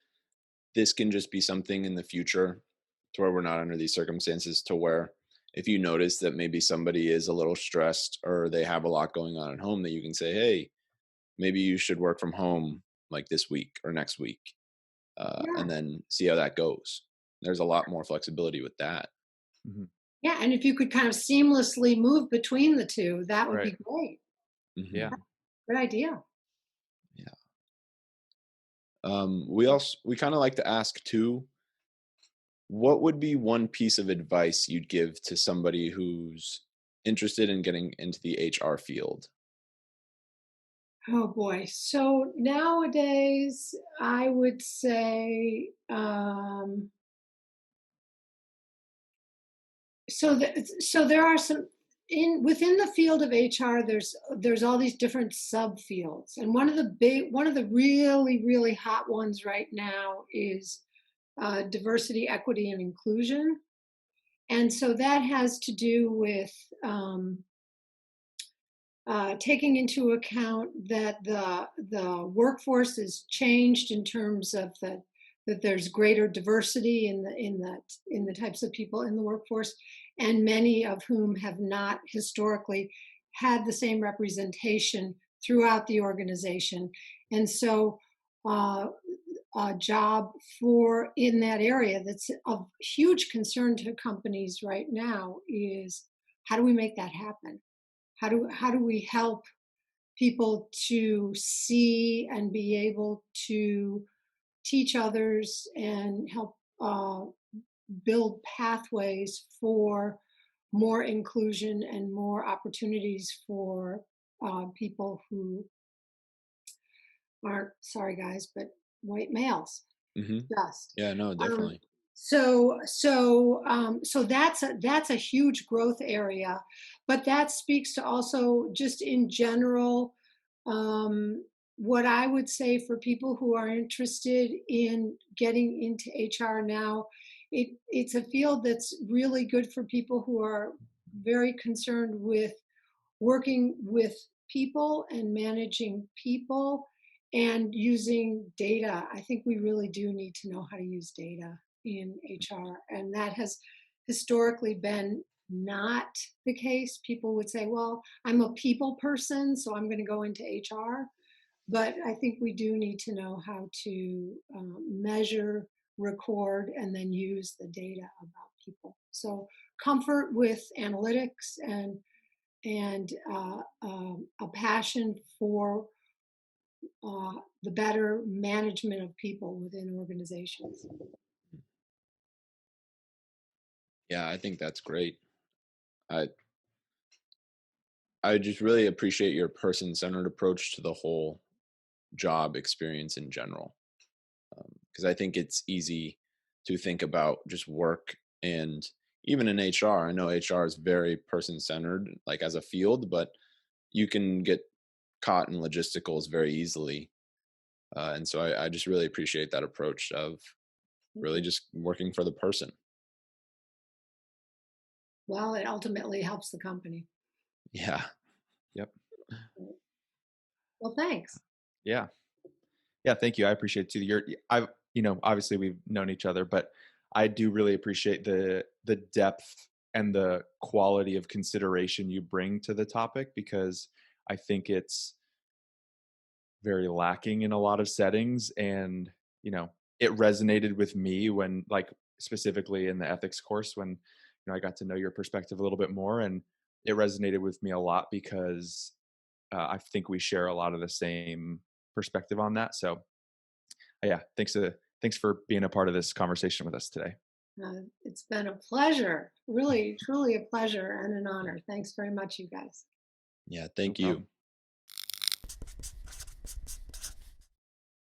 this can just be something in the future to where we're not under these circumstances, to where if you notice that maybe somebody is a little stressed or they have a lot going on at home, that you can say, hey, maybe you should work from home like this week or next week, Yeah. and then see how that goes. There's a lot more flexibility with that. Mhm. Yeah, and if you could kind of seamlessly move between the two, that would Right. be great. Yeah. Hmm. Good idea. Yeah. We kind of like to ask too, what would be one piece of advice you'd give to somebody who's interested in getting into the HR field? Oh boy. So nowadays, I would say, so there are some in within the field of HR. There's all these different subfields, and one of the really hot ones right now is diversity, equity, and inclusion. And so that has to do with taking into account that the workforce has changed in terms of that there's greater diversity in the types of people in the workforce, and many of whom have not historically had the same representation throughout the organization. And so uh, a job for in that area that's of huge concern to companies right now is, how do we make that happen? How do we help people to see and be able to teach others and help build pathways for more inclusion and more opportunities for people who aren't, sorry guys, but white males Hmm. just. Yeah, no, Um, definitely. so that's a huge growth area, but that speaks to also just in general, um, what I would say for people who are interested in getting into HR now. It's a field that's really good for people who are very concerned with working with people and managing people and using data. I think we really do need to know how to use data in HR, and that has historically been not the case. People would say, well, I'm a people person, so I'm going to go into HR. But I think we do need to know how to measure, record, and then use the data about people. So comfort with analytics and a passion for the better management of people within organizations. Yeah, I think that's great. I I just really appreciate your person-centered approach to the whole job experience in general. Because I think it's easy to think about just work, and even in HR. I know HR is very person-centered, like as a field, but you can get caught in logisticals very easily. And so I just really appreciate that approach of really Mhm. just working for the person. Well, it ultimately helps the company. Yeah. Yep. Right. Well, thanks. Yeah. Yeah. Thank you. I appreciate it too. Obviously we've known each other, but I do really appreciate the depth and the quality of consideration you bring to the topic, because I think it's very lacking in a lot of settings. And, it resonated with me when, like, specifically in the ethics course, when, I got to know your perspective a little bit more. And it resonated with me a lot because I think we share a lot of the same perspective on that. So, yeah, thanks for being a part of this conversation with us today. It's been a pleasure, really, truly a pleasure and an honor. Thanks very much, you guys. Yeah. No Thank you. problem.